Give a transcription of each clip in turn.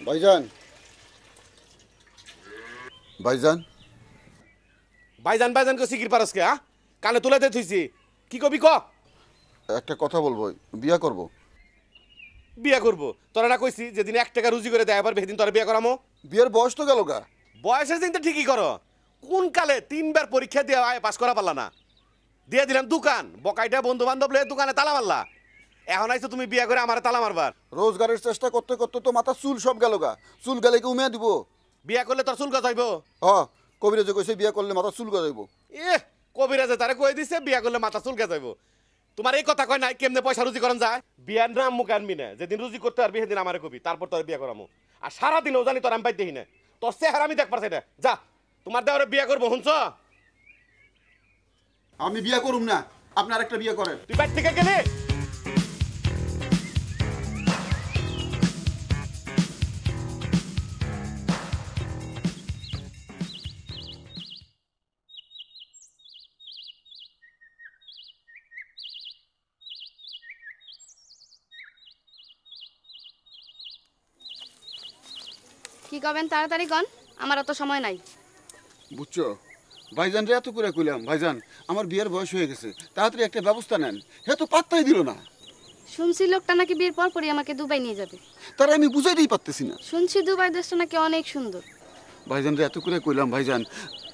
ভাইজান ভাইজান ভাইজান ভাইজান কো সিকির পারস কে কানে তুলাতে থইছি কি কবি ক একটা কথা বলবো, বিয়া করব। বিয়া করব তোরা না কইছি যেদিন 1 টাকা রুজি করে দেয় পারবে সেদিন তোরা বিয়া করামো। বিয়ের বয়স তো গেল গা। বয়সের দিন তো ঠিকই করো, কোন কালে 3বার পরীক্ষা দিয়ে আয় পাস করা পারলা না। দিয়ে দিলাম দোকান, বকাইটা বন্ধু বান্ধব লয়ে দোকানে তালা মারলা। এখন আইছো তুমি বিয়া করে আমারে তালা মারবার। রোজগারের চেষ্টা করতে করতে তো মাথা চুল সব গেল গা। চুল গেলে কি উমিয়া দিব? বিয়া করলে তোর চুল গজাইব। কবিরাজে কইছে বিয়া করলে মাথা চুল গজাইব। কবিরাজে তারে কই দিছে বিয়া করলে মাথা চুল গজাইব। তোমার এই কথা কয় নাই কেমনে পয়সা রুজি করন যায়। বিয়ার নাম মুখ আনবি না, যেদিন রুজি করতে পারবি সেদিন আমারে কবি, তারপর তোর বিয়া করামো। আর সারাদিনও জানি তোর আমি পাই দেখি না, তোর চেহারা আমি দেখ পারছি না। যা তোমার দেওয়ারে বিয়া করবো শুনছ। আমি বিয়া করুম না, আপনি আরেকটা বিয়া করেন। তুই বাইর থেকে গেলে কি করবেন তাড়াতাড়ি কন, আমার অত সময় নাই। বুঝছো ভাইজান রে এত করে কইলাম, ভাইজান আমার বিয়ের বয়স হয়ে গেছে, তাড়াতাড়ি একটা ব্যবস্থা নেন। হে তো পাত্তাই দিল না। শুনছি লোকটা নাকি বিয়ের পর পরই আমাকে দুবাই নিয়ে যাবে। তারা আমি বুঝাইতেই পারতেছি না। শুনছি দুবাই দেশটা নাকি অনেক সুন্দর। ভাইজান রে এত করে কইলাম, ভাইজান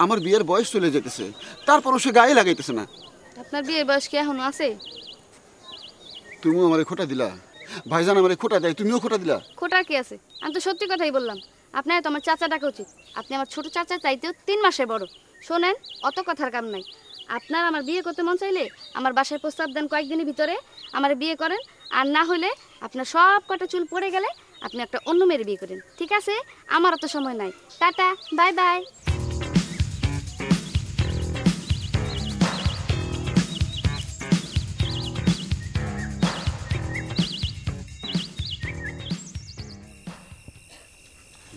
আমার বিয়ের বয়স চলে যেতেছে, তারপরও সে গায়ে লাগাইতেছে না। আপনার বিয়ের বয়স কি এখনো আছে? তুমিও আমারে খোটা দিলা, ভাইজান আমারে খোটা দেয়, তুমিও খোটা দিলা। খোটার কি আছে? আমি তো সত্যি কথাই বললাম। আপনার তো আমার চাচা ডাকা উচিত। আপনি আমার ছোট চাচা চাইতেও 3 মাসের বড়। শোনেন, অত কথার কাম নাই। আপনার আমার বিয়ে করতে মন চাইলে আমার বাসায় প্রস্তাব দেন, কয়েকদিনের ভিতরে আমার বিয়ে করেন। আর না হলে আপনার সব কটা চুল পড়ে গেলে আপনি একটা অন্য মেয়ের বিয়ে করেন, ঠিক আছে? আমার অত সময় নাই। Tata, bye bye.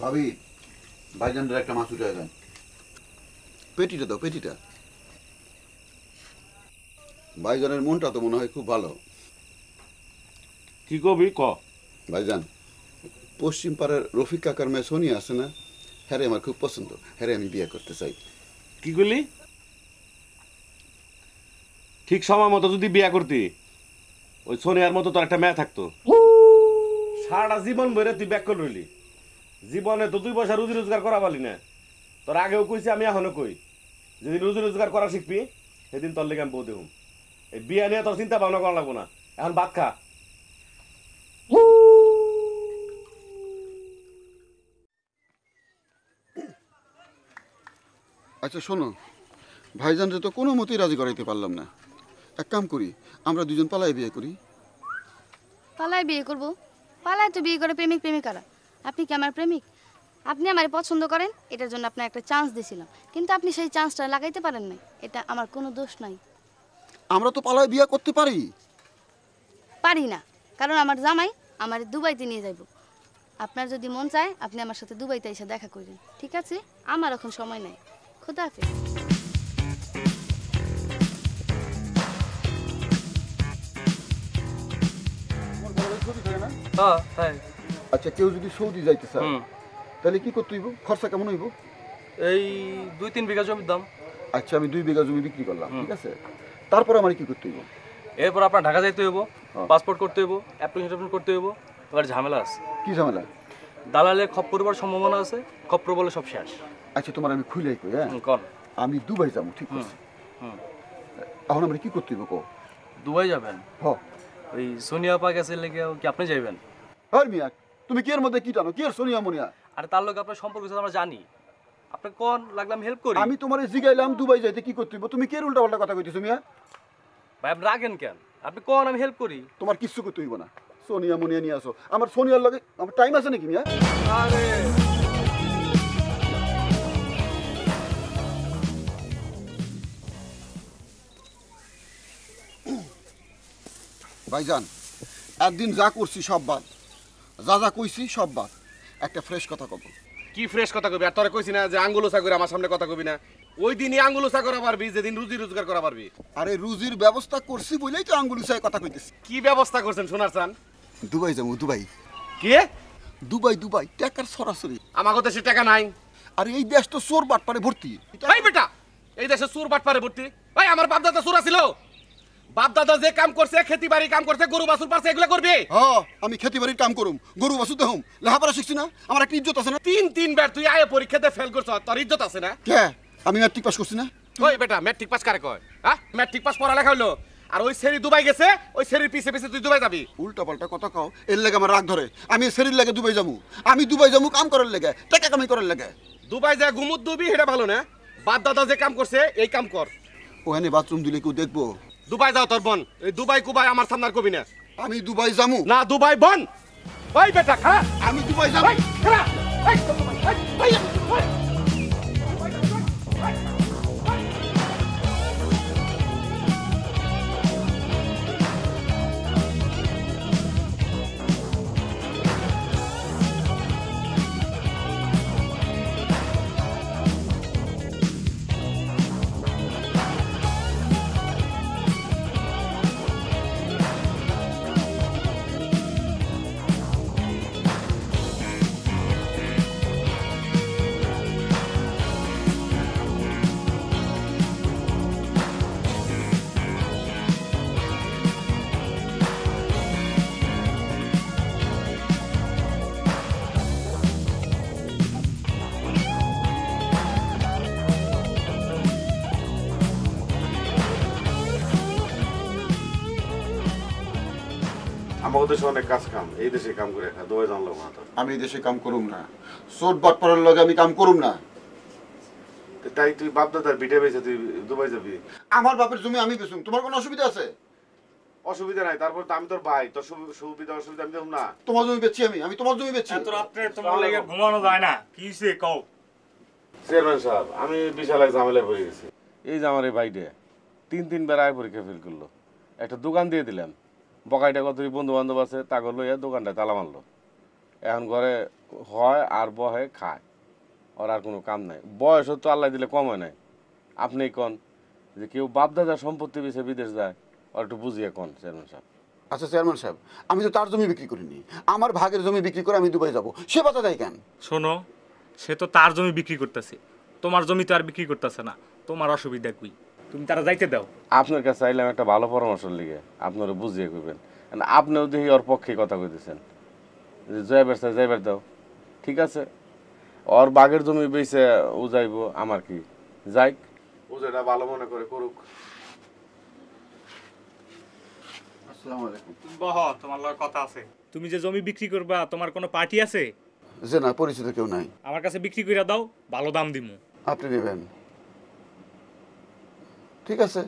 ভাবি ভাইজানদের একটা মাছ উঠে দেন। পেটিটা দাও, পেটিটা। ভাইজানের মনটা তো মনে হয় খুব ভালো। কি কবি ক। ভাইজান পশ্চিম পাড়ার রফিক কাকার মেয়ে সোনিয়া আছে না, হ্যারে আমার খুব পছন্দ, হ্যারে আমি বিয়ে করতে চাই। কি করলি? ঠিক সময় মতো যদি বিয়া করতি ওই সোনিয়ার মতো তোর একটা মেয়ে থাকতো। সারাটা জীবন ভরে তুই ব্যাক করে রইলি। জীবনে তো 2 পয়সা রুজি রোজগার করা পারলি না। তোর আগেও কইছি, আমি এখনো কই, যেদিন রুজি রোজগার করা শিখবি সেদিন তোর লেগে আমি বউ দেবো। এই বিয়া নিয়ে তোর চিন্তা ভাবনা করা লাগবো না, এখন ভাত খা। আচ্ছা শোনো, ভাইজানরে তো কোনো মতেই রাজি করাইতে পারলাম না। এক কাম করি, আমরা দুজন পালাই বিয়ে করি। পালায় বিয়ে করব? পালায় তো বিয়ে করে প্রেমিক প্রেমিকারা। আপনি কি আমার প্রেমিক? আপনি আমারে পছন্দ করেন, এটার জন্য আপনার একটা চান্স দিয়েছিলাম, কিন্তু আপনি সেই চান্সটা লাগাইতে পারেন নাই। এটা আমার কোনো দোষ নাই। আমরা তো পালাই বিয়ে করতে পারি। পারি না, কারণ আমার জামাই আমার দুবাইতে নিয়ে যাইব। আপনার যদি মন চায় আপনি আমার সাথে দুবাইতে এসে দেখা করবেন, ঠিক আছে? আমার এখন সময় নাই। খোদা হাফেজ। আচ্ছা কেউ যদি সৌদি যাইতে চায় তাহলে কি করতে হইব? খরচা কেমন হইব? এই 2-3 বিঘা জমির দাম। আচ্ছা আমি 2 বিঘা জমি বিক্রি করলাম, ঠিক আছে? তারপর আমার কি করতে হইব? এরপর আপনার ঢাকা যাইতে হইব, পাসপোর্ট করতে হইব, অ্যাপ্লিকেশন করতে হইব। এবার ঝামেলা আছে। কি ঝামেলা? দালালে খপ্পর পড়বার সম্ভাবনা আছে, খপ্পর বলে সব শেষ। আচ্ছা তোমার আমি খুইলাই কই, হ্যাঁ কোন আমি দুবাই যাবো, ঠিক আছে? এখন আমরা কি করতে হইব কো? দুবাই যাবেন? হ। ওই সোনিয়া পা গেছে লেগে কি আপনি যাইবেন? আর মিয়া তুমি কি এর মধ্যে কি জানো? কি আর সোনিয়া মনিয়া? আর তার লোক আপনার সম্পর্ক আছে আমরা জানি। আপনি কোন লাগলে আমি হেল্প করি। আমি তোমারে জিগাইলাম দুবাই যাইতে কি করতে হইব, তুমি কি এর উল্টা পাল্টা কথা কইতেছো মিয়া? ভাই আপনি রাগেন কেন? আপনি কোন আমি হেল্প করি। তোমার কিচ্ছু করতে হইব না। সোনিয়া মনিয়া নিয়ে আসো। আমার সোনিয়ার লগে আমার টাইম আছে নাকি মিয়া? আরে ভাইজান একদিন যা করছি সব বাদ, যা যা কইছি সব বাদ। একটা ফ্রেশ কথা কব। কি ফ্রেশ কথা কবি? আর তোরে কইছি না যে আঙ্গুলোসা করে আমার সামনে কথা কবি না। ওই দিনই আঙ্গুলোসা করা পারবি যেদিন রুজি রোজগার করা পারবি। আরে রুজির ব্যবস্থা করছি বলেই তো আঙ্গুল উঁচায় কথা কইতেছি। কি ব্যবস্থা করছেন সোনার চান? দুবাই যাবো, দুবাই। কি দুবাই দুবাই টাকার সরাসরি। আমাকে দেশে টাকা নাই। আর এই দেশ তো চোর বাটপারে ভর্তি। ভাই বেটা, এই দেশে চোর বাটপারে ভর্তি। ভাই আমার বাপ দাদা চোর ছিল। বাপ দাদা যে কাম করছে, খেতি বাড়ি কাম করছে, গরু বাছুর পারছে, এগুলো করবি? হ্যাঁ, আমি খেতি বাড়ির কাম করুম, গরু বাছুতে হম, লেখাপড়া শিখছি না, আমার একটা ইজ্জত আছে না। তিন বার তুই আয়ে পরীক্ষাতে ফেল করছ, তোর ইজ্জত আছে না? কে? আমি ম্যাট্রিক পাস করছি না। ওই বেটা, ম্যাট্রিক পাস কারে কয়? হ্যাঁ, ম্যাট্রিক পাস পড়ালেখা হইলো। আর ওই সেরি দুবাই গেছে, ওই সেরির পিছে পিছে তুই দুবাই যাবি? উল্টা পাল্টা কথা কও, এর লেগে আমার রাগ ধরে। আমি শরীর লেগে দুবাই যাবো, আমি দুবাই যাবো কাম করার লেগে, টাকা কামাই করার লেগে। দুবাই যা ঘুমুত দুবি, এটা ভালো না। বাপ দাদা যে কাম করছে, এই কাম কর। ওখানে বাথরুম দিলে কেউ দেখবো? দুবাই যাও তোর বোন। এই দুবাই কুবাই আমার সামনার কবি না। আমি দুবাই যাবো না, দুবাই বন। ওই বেটা খারাপ। আমি দুবাই যাবো। আমাকে দেশে অনেক কাজ কাম, এই দেশে কাম করে খা, দুবাই জানলো না তো। আমি দেশে কাম করুম না, চোর বাটপারের লগে আমি কাম করুম না। তাই তুই বাপ দাদার বিটে বেঁচে তুই দুবাই যাবি? আমার বাপের জমি আমি বেচুম, তোমার কোনো অসুবিধা আছে? অসুবিধা নাই, তারপর তো আমি তোর ভাই, তোর সুবিধা অসুবিধা আমি দেখুন না। তোমার জমি বেচছি আমি তোমার জমি বেচছি। এত রাত্রে তোমার লেগে ঘুমানো যায় না, কি হইছে কও? চেয়ারম্যান সাহেব, আমি বিশাল এক ঝামেলায় পড়ে গেছি। এই যে আমার এই ভাইটা তিনবার আয় পরীক্ষা ফেল করলো। একটা দোকান দিয়ে দিলাম, বকাইটা কত বন্ধু বান্ধব আছে, তাকে লইয়া দোকানটা তালা মারলো। এখন ঘরে হয় আর বহে খায়, ওর আর কোনো কাম নাই। বয়সও তো আল্লাহ দিলে কম হয় নাই। আপনি কন যে কেউ বাপদাদার সম্পত্তি বেছে বিদেশ যায়, আর একটু বুঝিয়ে কন চেয়ারম্যান সাহেব। আচ্ছা চেয়ারম্যান সাহেব, আমি তো তার জমি বিক্রি করিনি, আমার ভাগের জমি বিক্রি করে আমি দুবাই যাব, সে বাধা দেয় কেন? শোনো, সে তো তার জমি বিক্রি করতেছে, তোমার জমি তো আর বিক্রি করতেছে না, তোমার অসুবিধা কই? তুমি তারা যাইতে দাও। আপনার কাছে চাইলাম একটা ভালো পরামর্শ লিগে, আপনারা বুঝিয়ে কইবেন। আপনিও দেখি ওর পক্ষে কথা কইতেছেন যে যাইবার চাই যাইবার দাও, ঠিক আছে। ওর বাগের জমি বেচে ও যাইব, আমার কি যাইক, ও যেটা ভালো মনে করে করুক। আসসালামু আলাইকুম। বহ, তোমার লগে কথা আছে। তুমি যে জমি বিক্রি করবা, তোমার কোনো পার্টি আছে? যে না, পরিচিত কেউ নাই। আমার কাছে বিক্রি করে দাও, ভালো দাম দিমু। আপনি নেবেন? ঠিক আছে,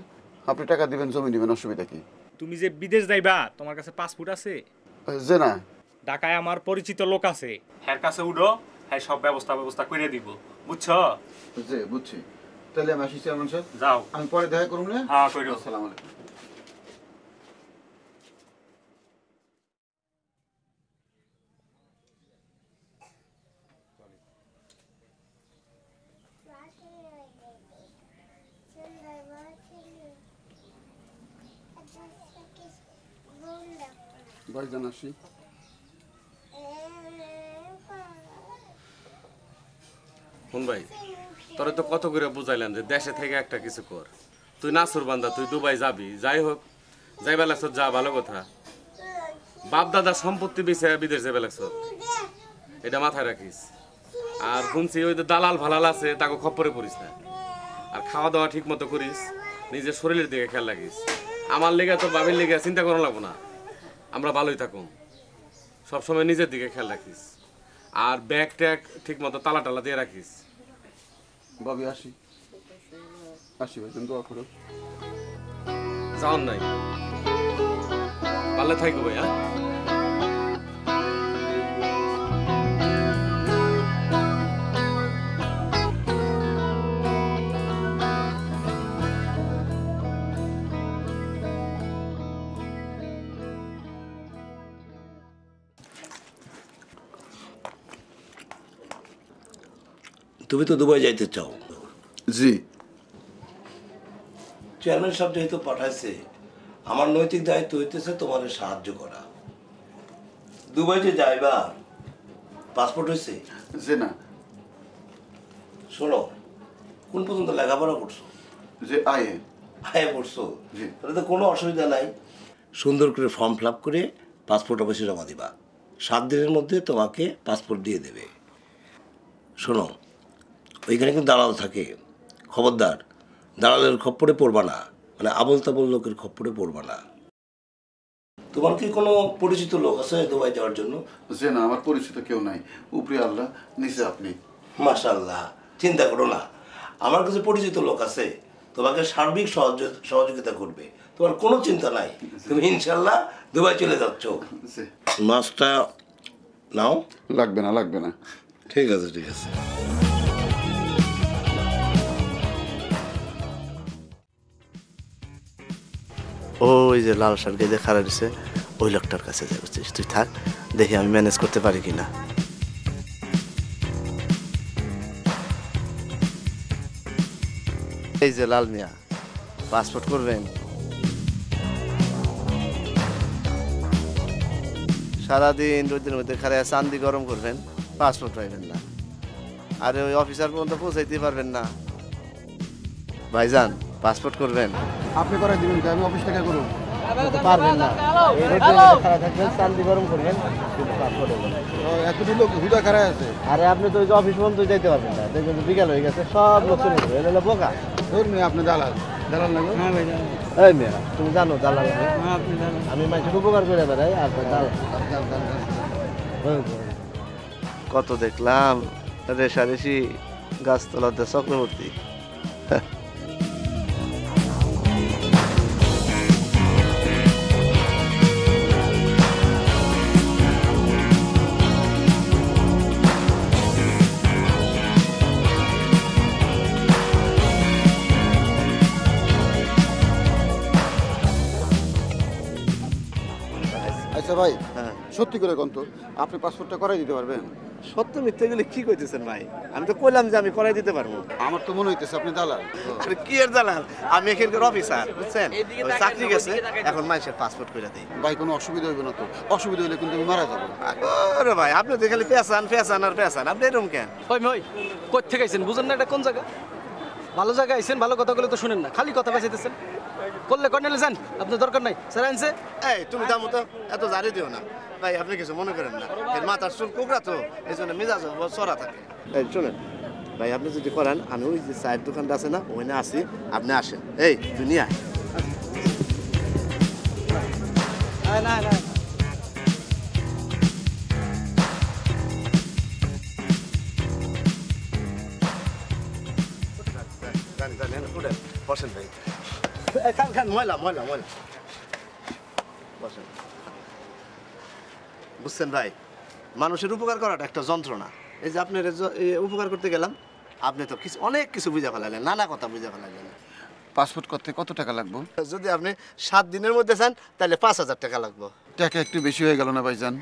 আপনি টাকা দিবেন, জমি নেবেন, অসুবিধা কি? তুমি যে বিদেশ যাইবা, তোমার কাছে পাসপোর্ট আছে? যে না। ঢাকায় আমার পরিচিত লোক আছে, হ্যার কাছে উঠো, হ্যাঁ সব ব্যবস্থা করে দিব, বুঝছো? যে বুঝছি, তাহলে আমি আসি চেয়ারম্যান সাহেব। যাও। আমি পরে দেখা করুন না। হ্যাঁ, কইরো। আসসালামু আলাইকুম। ভাইজান আসি। শুন ভাই, তোরে তো কত করে বুঝাইলাম যে দেশে থেকে একটা কিছু কর। তুই নাসুর বান্দা, তুই দুবাই যাবি, যাই হোক যাইবা লাগছ, যা ভালো কথা। বাপ দাদার সম্পত্তি বেচে বিদেশ যাইবা লাগছ, এটা মাথায় রাখিস। আর শুনছি ওই যে দালাল ফালাল আছে, তাকে খপ্পরে পড়িস না। আর খাওয়া দাওয়া ঠিক মতো করিস, নিজের শরীরের দিকে খেয়াল রাখিস। আমার লেগে তোর বাবির লেগে চিন্তা করা লাগবো না, আমরা ভালোই থাকুম। সবসময় নিজের দিকে খেয়াল রাখিস। আর ব্যাগ ট্যাগ ঠিক মতো তালা টালা দিয়ে রাখিস। ভাবি আসি। আসি ভাইজান, দোয়া করো। যাওন নাই, পারলে থাকবো ভাই। হ্যাঁ, তুমি তো দুবাই যাইতে চাও, জি। চেয়ারম্যান সাহেব যেহেতু পাঠাইছে, আমার নৈতিক দায়িত্ব হইতেছে তোমার সাহায্য করা। দুবাই যে যাইবা, পাসপোর্ট হয়েছে? যে না, শোনো, কোন পর্যন্ত লেখাপড়া করছো? যে আয়ে। হ্যাঁ পড়ছো, জি। তাহলে তো কোনো অসুবিধা নাই। সুন্দর করে ফর্ম ফিল আপ করে পাসপোর্ট অফিসে জমা দিবা। 7 দিনের মধ্যে তোমাকে পাসপোর্ট দিয়ে দেবে। শোনো, ওইখানে কিন্তু দালাল থাকে, খবরদার দালালের খপ্পরে পড়বা না, মানে আবল তাবল লোকের খপ্পরে পড়বা না। তোমার কি কোনো পরিচিত লোক আছে দুবাই যাওয়ার জন্য? যে না, আমার পরিচিত কেউ নাই, উপরে আল্লাহ, নিচে আপনি। মাশাআল্লাহ, চিন্তা করো না, আমার কাছে পরিচিত লোক আছে, তোমাকে সার্বিক সহযোগিতা করবে, তোমার কোনো চিন্তা নাই, তুমি ইনশাল্লাহ দুবাই চলে যাচ্ছ। যে মাছটা নাও। লাগবে না, লাগবে না। ঠিক আছে, ঠিক আছে। ওই যে লাল শার্ট গেজে খাড়া দিছে, ওই লোকটার কাছে যাই, বুঝছিস? তুই থাক, দেখি আমি ম্যানেজ করতে পারি কিনা। এই যে লাল মিয়া, পাসপোর্ট করবেন? সারাদিন রোদের মধ্যে খাড়ায় চান্দি গরম করবেন, পাসপোর্ট পাইবেন না। আরে ওই অফিসার পর্যন্ত পৌঁছাইতে পারবেন না। ভাইজান, পাসপোর্ট করবেন? আপনি করে দিবেন, আমি অফিস থেকে করুন। পারবেন না, এই রোদের মধ্যে খাড়া থাকবেন, চান্দি গরম করবেন, কিন্তু পাসপোর্ট হবে না। এতটি লোক হুদা খারাপ আছে। আরে আপনি তো ওই যে অফিস পর্যন্ত যাইতে পারবেন না, দেখবেন যে বিকাল হয়ে গেছে, সব লোক চলে যাবে, এটা হলো বোকা। ধরুন আপনি দালাল, দালাল লাগবে। হ্যাঁ ভাই, এই মেয়া, তুমি জানো দালাল আমি? আমি মানুষের উপকার করে বেড়াই, আর দালাল কত দেখলাম রেশারেশি গাছতলাতে চক্রবর্তী। আচ্ছা ভাই, হ্যাঁ, সত্যি করে কোন তো আপনি পাসপোর্টটা করাই দিতে পারবেন? সত্য মিথ্যে গুলি কি কইতেছেন ভাই? আমি তো কইলাম যে আমি করাই দিতে পারবো। আমার তো মনে হইতেছে আপনি দালাল। আরে কি এর দালাল? আমি এখানকার অফিসার, বুঝছেন? ওই চাকরি গেছে, এখন মানুষের পাসপোর্ট করে দেই। ভাই কোনো অসুবিধা হইবে না তো? অসুবিধা হইলে কিন্তু আমি মারা যাবো। আরে ভাই, আপনি তো খালি পেঁচান পেঁচান আর পেঁচান, আপনি এরকম কেন? ওই কই থেকে আইছেন বুঝেন না? এটা কোন জায়গা? ভালো জায়গায় আইছেন, ভালো কথা বলে তো শুনেন না, খালি কথা বেঁচাইতেছেন। করলে কর্নেলে যান, আপনার দরকার নাই। স্যার আনছে। এই তুমি দাম তো এত জারি দিও না ভাই, আপনি কিছু মনে করেন না, এর মাথার চুল কোকড়া তো, এই জন্য মেজাজ চড়া থাকে। এই শুনেন ভাই, আপনি যদি করেন, আমি ওই যে চায়ের দোকানটা আছে না, ওখানে আসি, আপনি আসেন। এই দুনিয়া না বসেন ভাই, খান খান, ময়লা ময়লা ময়লা, বসেন। বুঝছেন ভাই, মানুষের উপকার করাটা একটা যন্ত্রণা। এই যে আপনার উপকার করতে গেলাম, আপনি তো কিছু অনেক কিছু বুঝা ফেলালেন, নানা কথা বুঝা ফেলালেন। পাসপোর্ট করতে কত টাকা লাগবে? যদি আপনি 7 দিনের মধ্যে চান, তাহলে 5,000 টাকা লাগবে। টাকা একটু বেশি হয়ে গেল না ভাইজান?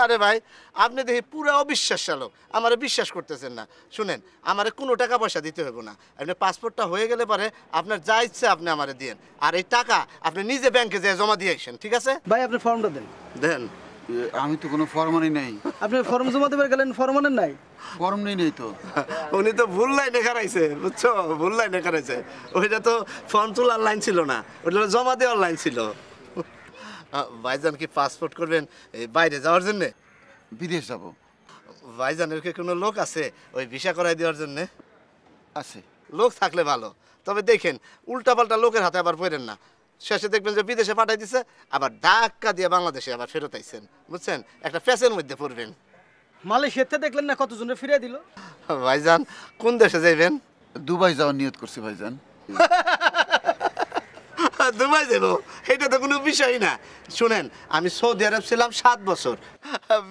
আরে ভাই, আপনি দেখি পুরো অবিশ্বাস চালক, আমারে বিশ্বাস করতেছেন না। শুনেন, আমারে কোনো টাকা পয়সা দিতে হবে না, আপনি পাসপোর্টটা হয়ে গেলে পরে আপনার যা ইচ্ছে আপনি আমারে দিয়েন, আর এই টাকা আপনি নিজে ব্যাংকে যেয়ে জমা দিয়ে আসেন, ঠিক আছে? ভাই, আপনি ফর্মটা দেন। দেন। আমি তো কোনো ফর্মানই নেই। আপনি ফর্ম জমা দেবার গেলেন, ফর্ম আনেন নাই? ফর্ম নেই তো। উনি তো ভুল লাইনে খারাইছে, বুঝছো? ভুল লাইনে খারাইছে। ওইটা তো ফর্ম তোলার লাইন ছিল না, ওইটা জমা দেওয়ার লাইন ছিল। ভাইজান কি পাসপোর্ট করবেন এই বাইরে যাওয়ার জন্যে? বিদেশ যাব। ভাইজানের কি কোনো লোক আছে ওই ভিসা করাই দেওয়ার জন্যে? আছে। লোক থাকলে ভালো, তবে দেখেন উল্টাপাল্টা লোকের হাতে আবার পড়েন না, শেষে দেখবেন যে বিদেশে পাঠাই দিছে, আবার ধাক্কা দিয়ে বাংলাদেশে আবার ফেরত আইছেন, বুঝছেন? একটা ফ্যাসের মধ্যে পড়বেন। মালয়েশিয়াতে দেখলেন না কতজনে ফিরিয়ে দিল? ভাইজান কোন দেশে যাইবেন? দুবাই যাওয়ার নিয়ত করছি ভাইজান। দুবাই যাবো, এটা তো কোনো বিষয় না। শুনেন, আমি সৌদি আরব ছিলাম 7 বছর,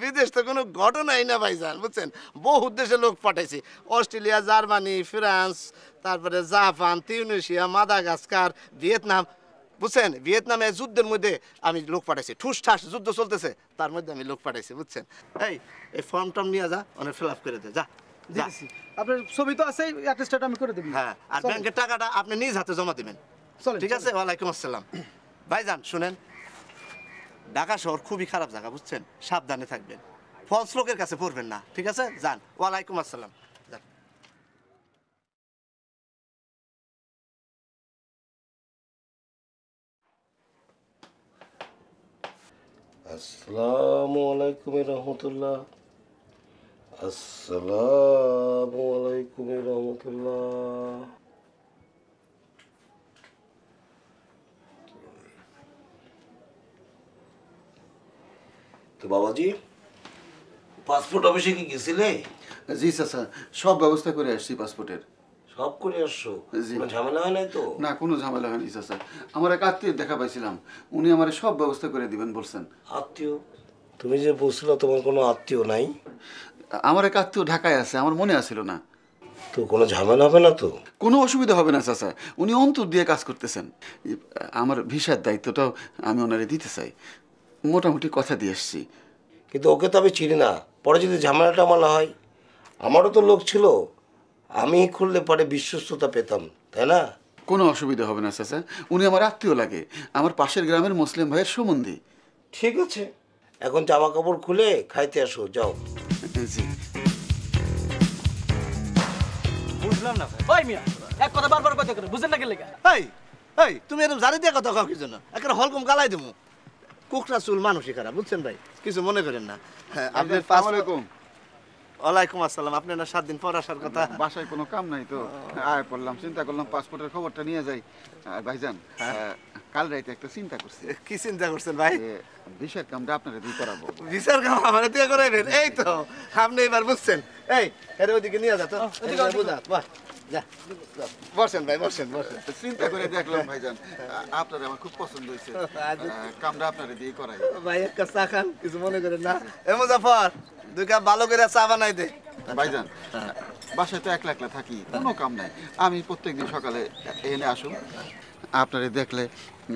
বিদেশ তো কোনো ঘটনাই না ভাইজান, বুঝছেন? বহু দেশে লোক পাঠাইছি, অস্ট্রেলিয়া, জার্মানি, ফ্রান্স, তারপরে জাপান, তিউনিসিয়া, মাদাগাস্কার, ভিয়েতনাম, বুঝছেন? ভিয়েতনামে যুদ্ধের মধ্যে আমি লোক পাঠাইছি, ঠুস ঠাস যুদ্ধ চলতেছে, তার মধ্যে আমি লোক পাঠাইছি, বুঝছেন? এই ফর্ম টর্ম নিয়ে যা, অনেক ফিল আপ করে দে, যা। দিতেছি। আপনার ছবি তো আছে, অ্যাটেস্টেড আমি করে দেব। হ্যাঁ, আর ব্যাংকের টাকাটা আপনি নিজ হাতে জমা দিবেন, ঠিক আছে? ওয়ালাইকুম আসসালাম। ভাইজান শুনেন, ঢাকা শহর খুবই খারাপ জায়গা, বুঝছেন? সাবধানে থাকবেন। ফলস লোকের কাছে পড়বেন না, ঠিক আছে? যান। ওয়ালাইকুম আসসালাম। যান। আসসালামু আলাইকুম রহমতুল্লাহ। আসসালামু আলাইকুম রহমতুল্লাহ। তো বাবাজি, পাসপোর্ট অফিসে কি গেছিলে? জি চাচা, সব ব্যবস্থা করে আসছি পাসপোর্টের। সব করে আসছো? জি। কোনো ঝামেলা হয় নাই তো? না, কোনো ঝামেলা হয়নি চাচা। আমার এক আত্মীয় দেখা পাইছিলাম, উনি আমার সব ব্যবস্থা করে দিবেন বলছেন। আত্মীয়? তুমি যে বলছিলে তোমার কোনো আত্মীয় নাই। আমার এক আত্মীয় ঢাকায় আছে, আমার মনে আসছিল না। তো কোনো ঝামেলা হবে না তো? কোনো অসুবিধা হবে না চাচা, উনি অন্তর দিয়ে কাজ করতেছেন। আমার ভিসার দায়িত্বটাও আমি ওনারে দিতে চাই, মোটামুটি কথা দিয়ে এসছি। কিন্তু ওকে তো আমি চিনি না, পরে যদি ঝামেলাটা আমার না হয়। আমারও তো লোক ছিল, আমি খুললে পরে বিশ্বস্ততা পেতাম, তাই না? কোনো অসুবিধা হবে না চাচা, উনি আমার আত্মীয় লাগে, আমার পাশের গ্রামের মুসলিম ভাইয়ের সম্বন্ধী। ঠিক আছে, এখন জামা কাপড় খুলে খাইতে আসো, যাও। জি। বুঝলাম না ভাই। ওই মিয়া, এক কথা বারবার কথা করে বুঝেন না কি লেগা? এই এই তুমি এরকম জারি দিয়ে কথা কাউ কি জন্য? একটা হলকম গালাই দেবো। কুকরা চুল মানুষই খারাপ, বুঝছেন ভাই? কিছু মনে করেন না। হ্যাঁ, আপনার আসসালামু আলাইকুম। ওয়ালাইকুম আসসালাম। আপনি না 7 দিন পর আসার কথা। বাসায় কোনো কাম নাই তো আয় পড়লাম, চিন্তা করলাম পাসপোর্টের খবরটা নিয়ে যাই। আর ভাইজান, কাল রাইতে একটা চিন্তা করছি, কি চিন্তা করছেন ভাই? ভিসার কামটা আপনারা দিয়ে করাবো। বিচার কাম আমার দিয়ে করাইবেন? এই তো আপনি এবার বুঝছেন। এই এর ওদিকে নিয়ে যা তো, ওদিকে বুঝা। বাহ, যা বসেন ভাই, বসেন বসেন। চিন্তা করে দেখলাম ভাইজান, আপনার আমার খুব পছন্দ হয়েছে, কামটা আপনারা দিয়ে করাই। ভাই এক কাপ চা খান, কিছু মনে করেন না। এ মুজাফর, 2 কাপ ভালো করে চা বানাই দে। ভাইজান, বাসায় তো একলা একলা থাকি, কোনো কাম নাই। আমি প্রত্যেকদিন সকালে এনে আসুন, আপনারে দেখলে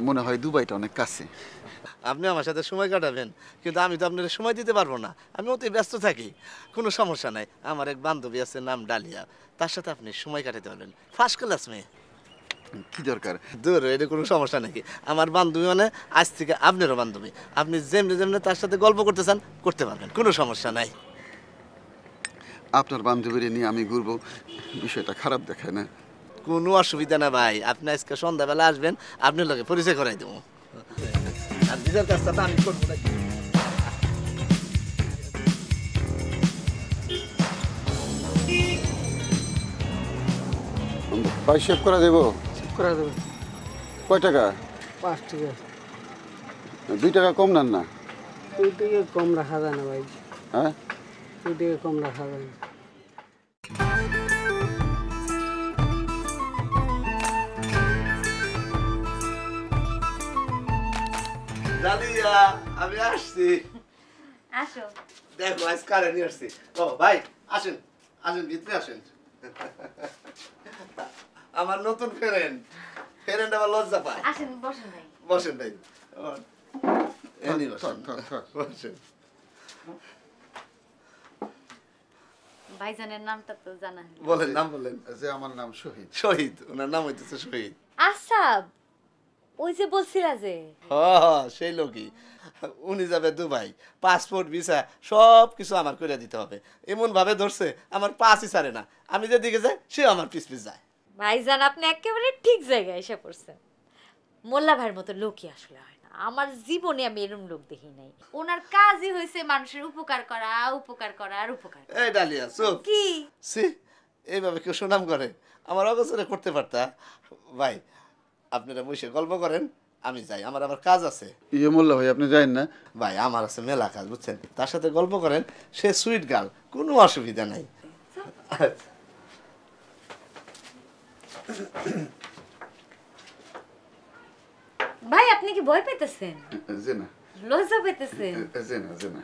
মনে হয় দুবাইটা অনেক কাছে। আপনি আমার সাথে সময় কাটাবেন, কিন্তু আমি তো আপনার সময় দিতে পারবো না, আমি অতি ব্যস্ত থাকি। কোনো সমস্যা নাই, আমার এক বান্ধবী আছে, নাম ডালিয়া, তার সাথে আপনি সময় কাটাতে পারবেন। ফার্স্ট ক্লাস মেয়ে। কি দরকার? দূর, এটা কোনো সমস্যা নাকি? আমার বান্ধবী মানে আজ থেকে আপনারও বান্ধবী। আপনি যেমনি যেমনি তার সাথে গল্প করতে চান করতে পারবেন, কোনো সমস্যা নাই। আপনার বান্ধবীর নিয়ে আমি ঘুরবো, বিষয়টা খারাপ দেখায় না? কোনো অসুবিধা না ভাই, আপনি আজকে সন্ধ্যাবেলা আসবেন, আপনার লগে পরিচয় করাই দেবো। আর নিজের কাজটা তো আমি করবো নাকি? ভাই শেভ করা দেবো? করে দেবে। কয় টাকা? 5 টাকা। 2 টাকা কম নেন না? 2 টাকা কম রাখা যায় না ভাই, হ্যাঁ 2 টাকা কম রাখা যায় না। ডালিয়া, আমি আসছি। আসো। দেখো আজ কারে নিয়ে আসছি। ও ভাই, আসেন আসেন, ভিতরে আসেন। আমার নতুন ফ্রেন্ড আবার লজ্জা পায়। আসেন, বসেন ভাই। বসেন ভাই, এনি বসেন, থাক, থাক। বসেন। ভাইজানের নামটা তো জানা হলো। বলেন, নাম বলেন। যে আমার নাম শহীদ। শহীদ, ওনার নাম হইতেছে শহীদ। আসাব, ওই যে বলছিলা যে। সেই লোকই। উনি যাবে দুবাই, পাসপোর্ট ভিসা সব কিছু আমার করে দিতে হবে। এমন ভাবে ধরছে আমার পাসই ছাড়ে না, আমি যেদিকে যাই সে আমার পিছ পিছ যায়। ভাইজান, আপনি একেবারে ঠিক জায়গায় এসে পড়ছেন। মোল্লা ভাইয়ের মতো লোকই আসলে হয় না, আমার জীবনে আমি এরকম লোক দেখি নাই। ওনার কাজই হয়েছে মানুষের উপকার করা, উপকার করা আর উপকার করা। এই ডালিয়া চুপ। কি সি, এইভাবে কেউ সুনাম করে? আমার অগোচরে করতে পারতা। ভাই, আপনারা বসে গল্প করেন, আমি যাই, আমার আবার কাজ আছে। ইয়ে মোল্লা ভাই, আপনি যাইন না? ভাই, আমার আছে মেলা কাজ, বুঝছেন? তার সাথে গল্প করেন, সে সুইট গার্ল, কোনো অসুবিধা নাই। ভাই, আপনি কি ভয় পেতেছেন? যে না, লজ্জা পেতেছেন? যে না, যে না।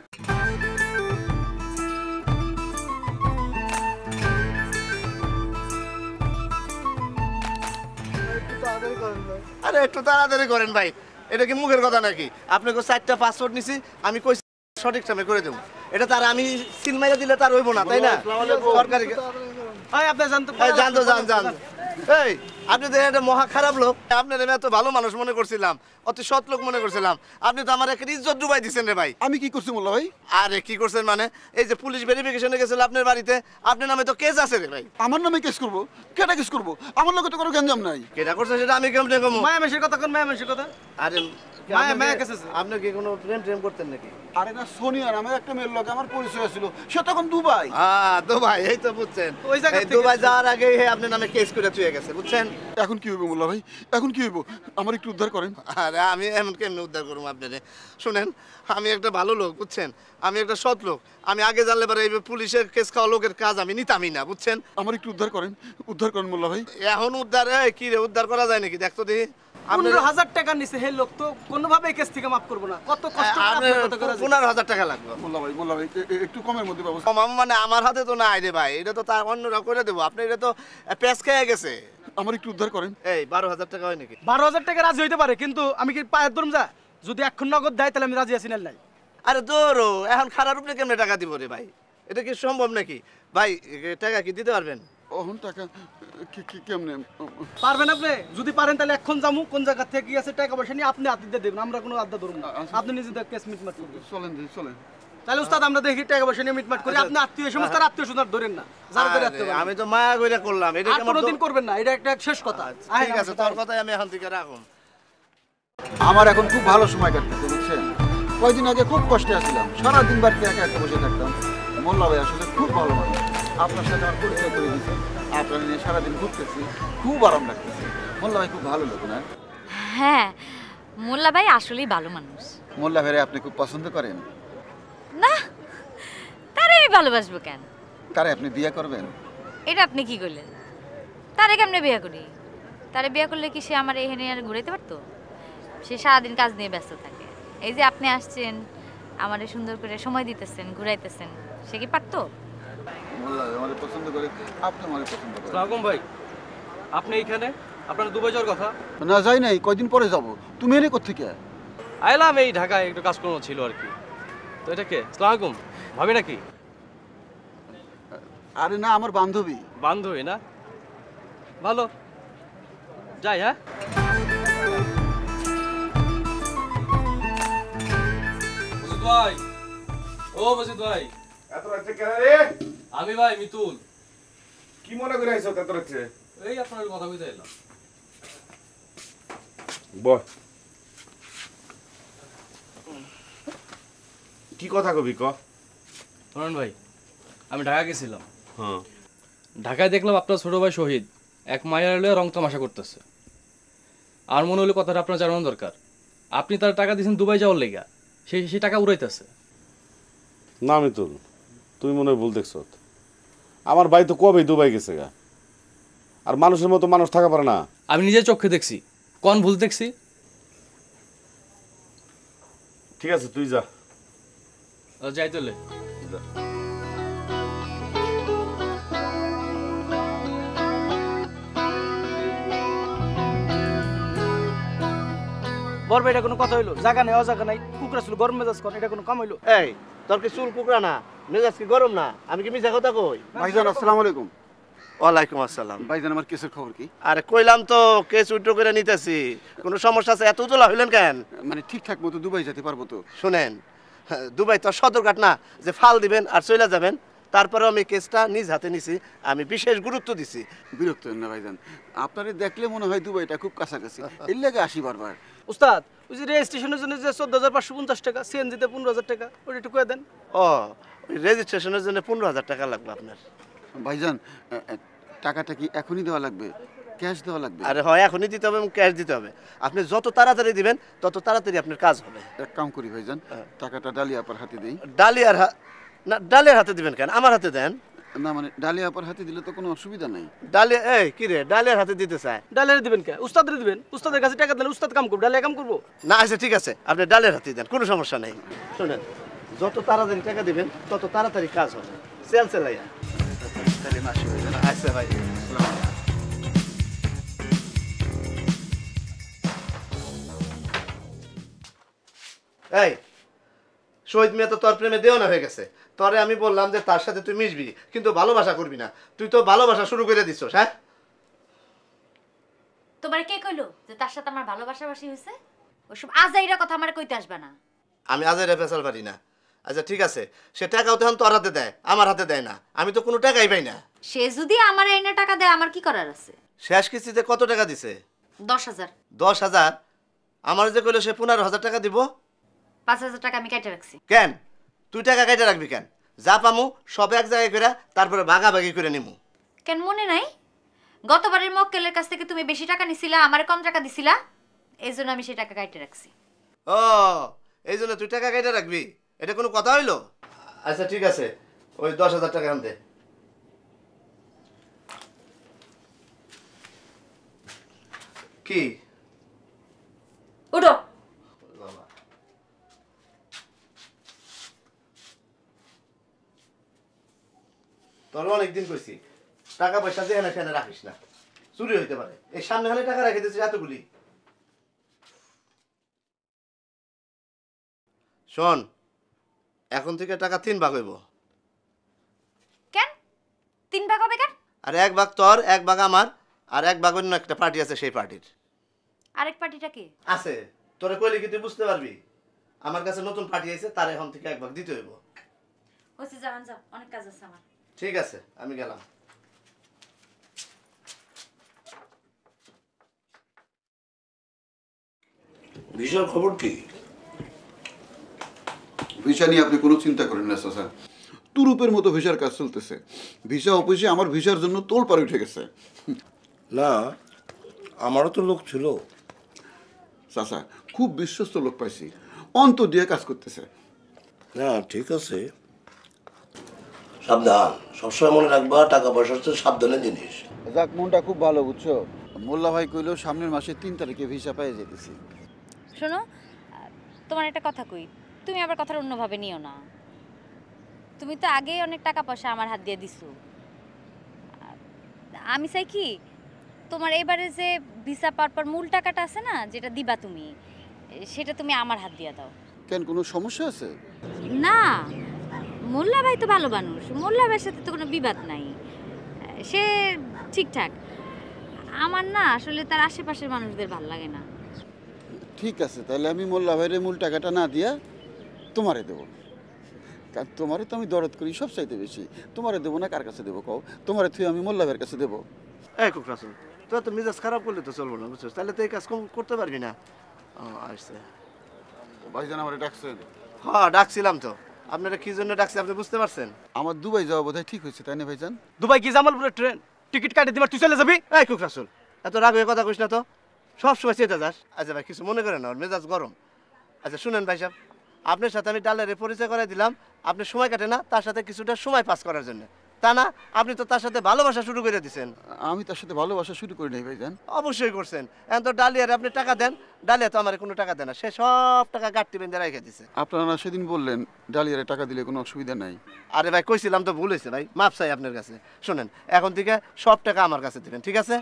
আরে একটু তাড়াতাড়ি করেন ভাই, এটা কি মুখের কথা নাকি? আপনাকে 4টা পাসপোর্ট নিছি, আমি কই সঠিক সময় করে দেবো। এটা তার আমি সিল মাইরা দিলে তার হইব না, তাই না? সরকারি ভাই আপনি জানতো জান তো, জান জান। এই আপনি তো একটা মহা খারাপ লোক। আপনার আমি এত ভালো মানুষ মনে করছিলাম, অতি সৎ লোক মনে করছিলাম। আপনি তো আমার একটা ইজ্জত ডুবাই দিচ্ছেন রে ভাই। আমি কি করছি মোল্লা ভাই? আরে কি করছেন মানে, এই যে পুলিশ ভেরিফিকেশনে গেছিল আপনার বাড়িতে, আপনার নামে তো কেস আছে রে ভাই। আমার নামে কেস করবো? কেটা কেস করবো? আমার লোকে তো কোনো গঞ্জাম নাই। কেটা করছে সেটা আমি কেমনে কমু? মায়া মেশের কথা কোন মায়া মেশের কথা? আরে মায়া কেস আছে। আপনি কি কোনো প্রেম করতেন নাকি? আরে না, সোনিয়া নামে একটা মেয়ের লোক আমার পরিচয় ছিল, সে তখন দুবাই। দুবাই, এই তো বুঝছেন। ওই জায়গা এই থেকে দুবাই যাওয়ার আগে আপনার নামে কেস করে চুয়ে গেছে, বুঝছেন? এখন কি হইব মোল্লা ভাই? এখন কি হইব? আমার একটু উদ্ধার করেন। আরে আমি এমন কেমনি উদ্ধার করবো আপনারে? শুনেন, আমি একটা ভালো লোক, বুঝছেন? আমি একটা সৎ লোক। আমি আগে জানলে পারে এই পুলিশের কেস খাওয়া লোকের কাজ আমি নিতামই না, বুঝছেন? আমার একটু উদ্ধার করেন, উদ্ধার করেন মোল্লা ভাই। এখন উদ্ধার কি রে, উদ্ধার করা যায় নাকি? দেখতো দেখি। 15,000 টাকা নিছে হে লোক, তো কোনোভাবে কেস থেকে মাফ করবো না। কত কষ্ট করে আপনার কথা করা যায়। 15,000 টাকা লাগবে। মোল্লা ভাই একটু কমের মধ্যে ব্যবস্থা। কম মানে আমার হাতে তো নাই রে ভাই, এটা তো তার অন্যরা করে দেবো। আপনি এটা তো পেঁচ খেয়ে গেছে। আমার একটু উদ্ধার করেন। এই 12,000 টাকা হয় নাকি? 12,000 টাকা রাজি হইতে পারে, কিন্তু আমি কি পায়ের ধরম যা? যদি এখন নগদ দেয় তাহলে আমি রাজি আছি না নাই। আরে দৌড়ো, এখন খারাপ রূপে কেমনে টাকা দিব রে ভাই? এটা কি সম্ভব নাকি ভাই? টাকা কি দিতে পারবেন? ওহন টাকা কেমনে পারবেন আপনি? যদি পারেন তাহলে এখন যামু, কোন জায়গা থেকে কি আছে টাকা পয়সা নিয়ে আপনি হাতে দিয়ে দেবেন, আমরা কোনো আড্ডা ধরব না। আপনি নিজে কেস মিটমাট করবেন। চলেন। তাহলে উস্তাদ আমরা দেখি টাকা পয়সা নিয়ে মিটমাট করি। আপনি আত্মীয় সমস্ত আত্মীয় স্বজন ধরেন না, যারা ধরে আত্মীয়। আমি তো মায়া কইরা করলাম, এটা আর কোনোদিন করবেন না, এটা একটা শেষ কথা। ঠিক আছে, তোর কথাই আমি এখন থেকে রাখুন। আমার এখন খুব ভালো সময় কাটতেছে, বুঝছেন? কয়েকদিন আগে খুব কষ্টে আছিলাম, সারাদিন বাড়িতে একা একা বসে থাকতাম। মোল্লা ভাই আসলে খুব ভালো মানুষ, আপনার সাথে আমার পরিচয় করে দিয়েছে। আপনার নিয়ে সারাদিন ঘুরতেছি, খুব আরাম লাগতেছে। মোল্লা ভাই খুব ভালো লোক না? হ্যাঁ, মোল্লা ভাই আসলেই ভালো মানুষ। মোল্লা ভাইরে আপনি খুব পছন্দ করেন? না, তারে আমি ভালোবাসবো কেন? তারে আপনি বিয়ে করবেন? এটা আপনি কি করলেন? তারে কেমনে বিয়ে করি? তারে বিয়ে করলে কি সে আমার এখানে আর ঘুরাইতে পারতো? সে সারাদিন কাজ নিয়ে ব্যস্ত থাকে। এই যে আপনি আসছেন, আমারে সুন্দর করে সময় দিতেছেন, ঘুরাইতেছেন, সে কি পারতো? মোল্লা ভাই আমারে পছন্দ করে, আপনি আমারে পছন্দ করেন। আসসালামু ভাই, আপনি এইখানে? আপনার দুবাই যাওয়ার কথা? না, যাই নাই, কয়দিন পরে যাব। তুমি এনে কোত্থেকে? আইলাম এই ঢাকায়, একটু কাজকর্ম ছিল আর কি। তো এটা কে? আসসালামু আলাইকুম, ভাবি নাকি? আরে না, আমার বান্ধবী। বান্ধবী না? ভালো, যাই। হ্যাঁ, ভাই। ও বসিত ভাই, এত রাতে কেন রে? আমি ভাই মিতুল। কি মনে করে আইছো এত রাতে? এই আপনার কথা কইতে এলাম। বল, কি কথা কবি ক? শোনেন ভাই, আমি ঢাকা গেছিলাম। হ্যাঁ, ঢাকায় দেখলাম আপনার ছোট ভাই শহীদ এক মায়ের লয়ে রং তামাশা করতেছে। আর মনে হলো কথাটা আপনার জানানো দরকার। আপনি তার টাকা দিয়েছেন দুবাই যাওয়ার লেগা, সেই টাকা উড়াইতেছে। না মিতুল, তুই মনে হয় ভুল দেখছ। আমার ভাই তো কবেই দুবাই গেছে গা। আর মানুষের মতো মানুষ থাকা পারে না। আমি নিজের চোখে দেখছি। কোন ভুল দেখছি? ঠিক আছে, তুই যা। যাই তোলে। বলবে এটা কোনো কথা হইলো? জায়গা নেই, অজায়গা নাই, কুকুরা ছিল গরম মেজাজ কর, এটা কোনো কাম হইলো? এই তোর কি চুল কুকরা না, মেজাজ কি গরম না? আমি কি মিছা কথা কই? ভাইজান আসসালামু আলাইকুম। ওয়ালাইকুম আসসালাম। ভাইজান আমার কেসের খবর কি? আরে কইলাম তো কেস উইথড্র করে নিতেছি। কোনো সমস্যা আছে? এত উতলা হইলেন কেন? মানে ঠিকঠাক মতো দুবাই যেতে পারবো তো? শুনেন, দুবাই তো সদরঘাট না যে ফাল দিবেন আর চলে যাবেন। তারপরেও আমি কেসটা নিজ হাতে নিছি, আমি বিশেষ গুরুত্ব দিছি। বিরক্ত হন না ভাইজান, আপনারে দেখলে মনে হয় দুবাইটা খুব কাছাকাছি, এর লাগে আসি বারবার। উস্তাদ, ওই যে রেজিস্ট্রেশনের জন্য যে 14,550 টাকা, সিএনজিতে 15,000 টাকা, ওটা একটু কয়ে দেন। ও, ওই রেজিস্ট্রেশনের জন্য 15,000 টাকা লাগবে আপনার। ভাইজান টাকাটা কি এখনই দেওয়া লাগবে, ক্যাশ দেওয়া লাগবে? আরে হয়, এখনই দিতে হবে এবং ক্যাশ দিতে হবে। আপনি যত তাড়াতাড়ি দিবেন তত তাড়াতাড়ি আপনার কাজ হবে। এক কাম করি ভাইজান, টাকাটা ডালিয়া আপার হাতে দেই। ডালিয়ার না, ডালিয়ার হাতে দিবেন কেন? আমার হাতে দেন। না মানে ডালিয়া আপার হাতে দিলে তো কোনো অসুবিধা নাই। ডালিয়া, এই কি রে, ডালিয়ার হাতে দিতে চায়? ডালের দিবেন কে? উস্তাদের দিবেন। উস্তাদের কাছে টাকা দিলে উস্তাদ কাম করবো, ডালিয়া কাম করবো না? আচ্ছা ঠিক আছে, আপনি ডালের হাতে দেন, কোনো সমস্যা নেই। শুনেন, যত তাড়াতাড়ি টাকা দিবেন তত তাড়াতাড়ি কাজ হবে। সেল সেলাইয়া তাহলে মাসি ভাইজান। আচ্ছা ভাই, এই শহীদ মিয়া তো তোর প্রেমে দেওয়ানা হয়ে গেছে। তরে আমি বললাম যে তার সাথে তুই মিশবি, কিন্তু ভালোবাসা করবি না। তুই তো ভালোবাসা শুরু করে দিচ্ছস। হ্যাঁ, তোমার কে কইলো যে তার সাথে আমার ভালোবাসাবাসি হয়েছে? ওসব আজাইরা কথা আমার কইতে আসবে না। আমি আজাইরা ফেসাল পারি না। আচ্ছা ঠিক আছে, সে টাকাও তখন তোর হাতে দেয়, আমার হাতে দেয় না। আমি তো কোনো টাকাই পাই না। সে যদি আমার এনে টাকা দেয় আমার কি করার আছে? শেষ কিস্তিতে কত টাকা দিছে? 10,000। 10,000? আমার যে কইলো সে 15,000 টাকা দিব। 5,000 টাকা আমি কেটে রাখছি। কেন তুই টাকা কেটে রাখবি কেন? যা পামু সব এক জায়গায় করে তারপরে ভাগাভাগি করে নিমু। কেন মনে নাই গতবারের মক্কেলের কাছ থেকে তুমি বেশি টাকা নিছিলা, আমারে কম টাকা দিছিলা, এই জন্য আমি সেই টাকা কেটে রাখছি। ও এই জন্য তুই টাকা কেটে রাখবি? এটা কোনো কথা হইলো? আচ্ছা ঠিক আছে, ওই 10,000 টাকা আনতে। কি উঠো। তোর অনেকদিন কইছি টাকা পয়সা যেখানে সেখানে রাখিস না, চুরি হইতে পারে। এই সামনে হলে টাকা রেখে দিচ্ছিস এতগুলি। শোন, এখন থেকে টাকা 3 ভাগ হইব। কেন 3 ভাগ হবে কেন? আর 1 ভাগ তোর, 1 ভাগ আমার, আর 1 ভাগ অন্য একটা পার্টি আছে, সেই পার্টির আরেক পার্টিটা কি আছে। তোরে কইলে কি তুই বুঝতে পারবি? আমার কাছে নতুন পার্টি আছে, তার এখন থেকে 1 ভাগ দিতে হইব। হচ্ছে যান যাও, অনেক কাজ আছে আমার। ঠিক আছে, আমি গেলাম। ভিসার খবর কি? ভিসা নিয়ে আপনি কোনো চিন্তা করেন না চাচা, তুরুপের মতো ভিসার কাজ চলতেছে। ভিসা অফিসে আমার ভিসার জন্য তোলপাড় উঠে গেছে। না, আমারও তো লোক ছিল। চাচা খুব বিশ্বস্ত লোক পাইছি, অন্তর দিয়ে কাজ করতেছে। না ঠিক আছে, সাবধান, সবসময় মনে রাখবা টাকা পয়সা হচ্ছে সাবধানের জিনিস। যাক, মনটা খুব ভালো বুঝছো। মোল্লা ভাই কইলো সামনের মাসে 3 তারিখে ভিসা পেয়ে যেতেছি। শোনো, তোমার একটা কথা কই, তুমি আবার কথাটা অন্যভাবে নিও না। তুমি তো আগেই অনেক টাকা পয়সা আমার হাত দিয়ে দিছো। আমি চাই কি, তোমার এবারে যে ভিসা পাওয়ার পর মূল টাকাটা আছে না, যেটা দিবা তুমি, সেটা তুমি আমার হাত দিয়ে দাও। কেন, কোনো সমস্যা আছে? না, মোল্লা ভাই তো ভালো মানুষ, মোল্লা ভাইয়ের সাথে তো কোনো বিবাদ নাই, সে ঠিকঠাক। আমার না আসলে তার আশেপাশের মানুষদের ভাল লাগে না। ঠিক আছে, তাহলে আমি মোল্লা ভাইয়ের মূল টাকাটা না দিয়া তোমারে দেবো। কারণ তোমারে তো আমি দরদ করি সব চাইতে বেশি। তোমারে দেবো না কার কাছে দেবো কও? তোমারে তুই আমি মোল্লা ভাইয়ের কাছে দেবো। এই কুকরাসুল, তোর তো মেজাজ খারাপ করলে তো চলবো না, বুঝছিস? তাহলে তো এই কাজ করতে পারবি না। ও আসছে। ভাইজান আমারে ডাকছেন? হ্যাঁ ডাকছিলাম তো। আপনারা কি জন্য ডাকছি আপনি বুঝতে পারছেন? আমার দুবাই যাওয়া বোধহয় ঠিক হয়েছে, তাই না ভাইজান? দুবাই কি জামালপুরের ট্রেন? টিকিট কাটে দিবার তুই চলে যাবি? এই কুকরাসুল, এত রাগ হয়ে কথা কইস না তো, সব সময় চেতে যাস। আচ্ছা ভাই, কিছু মনে করেন না, ওর মেজাজ গরম। আচ্ছা শুনেন ভাই সাহেব, আপনার সাথে আমি ডালের পরিচয় করাই দিলাম, আপনি সময় কাটে না তার সাথে কিছুটা সময় পাস করার জন্য, তা না আপনি তো তার সাথে ভালোবাসা শুরু করে দিয়েছেন। আমি তার সাথে ভালোবাসা শুরু করি নাই ভাইজান। অবশ্যই করছেন। এখন তো ডালিয়ার আপনি টাকা দেন, ডালিয়া তো আমার কোনো টাকা দেয় না, সে সব টাকা গাঁটটি বেঁধে রেখে দিছে। আপনারা সেদিন বললেন ডালিয়ারে টাকা দিলে কোনো অসুবিধা নাই। আরে ভাই কইছিলাম তো, ভুল হয়েছে ভাই, মাপ চাই আপনার কাছে। শুনেন, এখন থেকে সব টাকা আমার কাছে দিবেন, ঠিক আছে?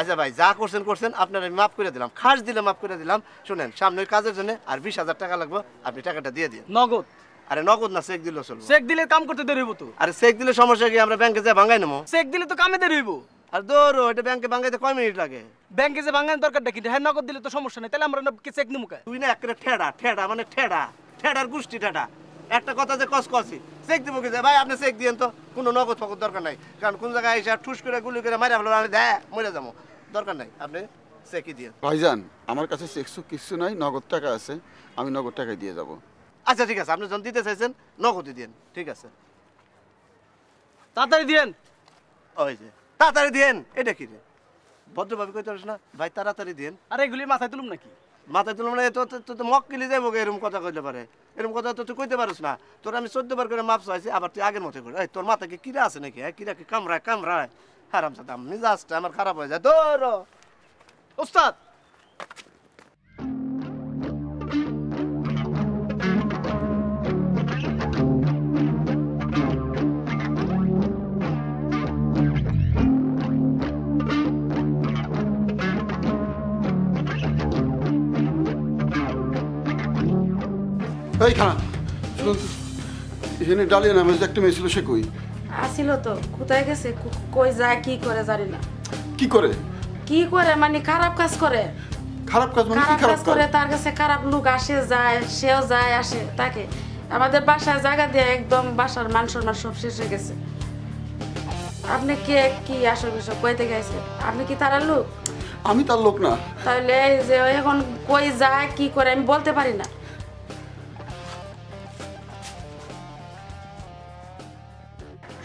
আচ্ছা ভাই, যা করছেন করছেন, আপনার আমি মাফ করে দিলাম, খাস দিলে মাফ করে দিলাম। শুনেন, সামনের কাজের জন্য আর 20,000 টাকা লাগবে, আপনি টাকাটা দিয়ে দিন। নগদ? আরে নগদ না, চেক দিলেও চলবে। চেক দিলে কাম করতে দেরি হইব তো। আরে চেক দিলে সমস্যা কি, আমরা ব্যাংকে যা ভাঙাই নেবো। চেক দিলে তো কামে দেরি হইব। আর দৌড়ো, এটা ব্যাংকে ভাঙাইতে কয় মিনিট লাগে? ব্যাংকে যে ভাঙানোর দরকারটা কি? হ্যাঁ, নগদ দিলে তো সমস্যা নেই, তাহলে আমরা চেক নিমু কে? তুই না একটা ঠেডা ঠেডা, মানে ঠেডা ঠেডার গোষ্ঠী ঠেডা। একটা কথা যে কসি চেক দিব কি ভাই, আপনি চেক দিয়েন তো, কোনো নগদ ফগদ দরকার নাই। কারণ কোন জায়গায় এসে ঠুস করে গুলি করে মারা ফেলো, আমি দেয় মরে যাবো, দরকার নাই, আপনি চেকই দিয়ে। ভাইজান আমার কাছে চেকসু কিছু নাই, নগদ টাকা আছে, আমি নগদ টাকায় দিয়ে যাব। আচ্ছা ঠিক আছে, আপনি যখন দিতে চাইছেন নগদই দিন, ঠিক আছে? তাড়াতাড়ি দিয়েন। ওই যে তাড়াতাড়ি দিয়েন, এটা কি রে ভদ্রভাবে কইতে পারিস না ভাই, তাড়াতাড়ি দিন। আরে এগুলি মাথায় তুলুম নাকি? মাথায় তুলব না, তো মক্কেলি যাইব, এরকম কথা কইতে পারে? এরকম কথা তো তুই কইতে পারিস না। তোর আমি 14 বার করে মাপ চাইছি, আবার তুই আগের মতো করে। এই তোর মাথায় কি কিরা আছে নাকি? হ্যাঁ, কিরা কি কামড়ায় কামড়ায়? হারাম সাদাম, মিজাজটা আমার খারাপ হয়ে যায়। ধরো ওস্তাদ, এই খানা শুনুন, এখানে ডালিয়া নামে যে একটা মেয়ে ছিল, সে কই? আসিল তো, কোথায় গেছে, কই যায় কি করে জানি না। কি করে? কি করে মানে খারাপ কাজ করে, খারাপ কাজ মানে কি খারাপ খারাপ কাজ কাজ? করে, তার কাছে খারাপ লোক আসে যায়, সেও যায় আসে তাকে আমাদের বাসায় জায়গা দিয়ে একদম বাসার মান সম্মান সব শেষ হয়ে গেছে। আপনি কে কি আসল বিষয় কইতে গেছে? আপনি কি তার লোক? আমি তার লোক না। তাহলে এই যে এখন কই যায় কি করে আমি বলতে পারি না।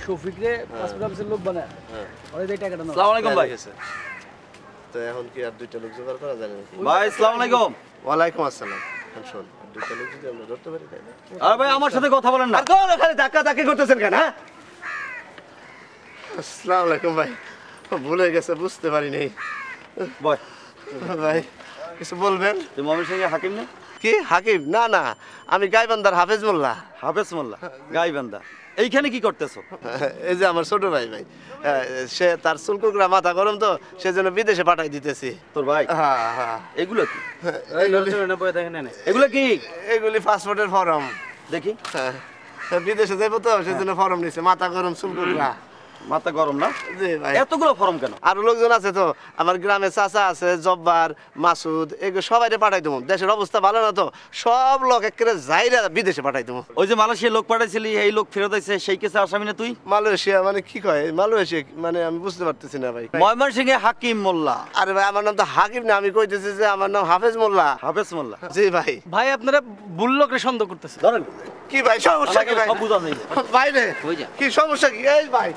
শফিকরে পাসপোর্ট অফিসের লোক বানায় ওই যে টাকাটা নাও। আসসালামু আলাইকুম ভাই। তো এখন কি আর দুইটা লোক জোগাড় করা যায় নাকি? ভাই আসসালামু আলাইকুম। ওয়ালাইকুম আসসালাম। এখন শোন, আর দুইটা লোক যদি আমরা ধরতে পারি তাই না? আর ভাই আমার সাথে কথা বলেন না। খালি ধাক্কা ধাক্কি করতেছেন কেন? হ্যাঁ, আসসালামু আলাইকুম ভাই, ভুলে গেছে, বুঝতে পারি নাই। বয় ভাই কিছু বলবেন? তুই ময়মনসিংহের হাকিম না? কি হাকিম? না না, আমি গাইবান্ধার হাফেজ মোল্লা। হাফেজ মোল্লা গাইবান্ধা। এইখানে কি করতেছো? এই যে আমার ছোট ভাই সে তার চুলকুকরা মাথা গরম তো সেজন্য বিদেশে পাঠাই দিতেছি। তোর ভাই? হ্যাঁ হ্যাঁ। এগুলো কি? এগুলো কি? এগুলি পাসপোর্টের ফর্ম। দেখি। হ্যাঁ, বিদেশে যাবো তো সেজন্য ফর্ম নিছে, মাথা গরম চুলকুকরা। মাথা গরম না? জি ভাই। এতগুলো ফর্ম কেন? আরো লোকজন আছে তো, আমার গ্রামে চাচা আছে, জব্বার, মাসুদ, এগুলো সবাই পাঠাই দেবো। দেশের অবস্থা ভালো না তো, সব লোক একেবারে যাইরা বিদেশে পাঠাই দেবো। ওই যে মালয়েশিয়া লোক পাঠাইছিলি, এই লোক ফেরত আইছে, সেই কেসে আসামি না তুই? মালয়েশিয়া মানে কি কয়? মালয়েশিয়া মানে আমি বুঝতে পারতেছি না ভাই। ময়মনসিংহে হাকিম মোল্লা। আরে ভাই আমার নাম তো হাকিম না, আমি কইতেছি যে আমার নাম হাফেজ মোল্লা। হাফেজ মোল্লা? জি ভাই। ভাই আপনারা ভুল লোকরে সন্দেহ করতেছে। ধরেন। কি ভাই সমস্যা কি ভাই? সব বুঝা যায়। ভাই রে কি সমস্যা কি? এই ভাই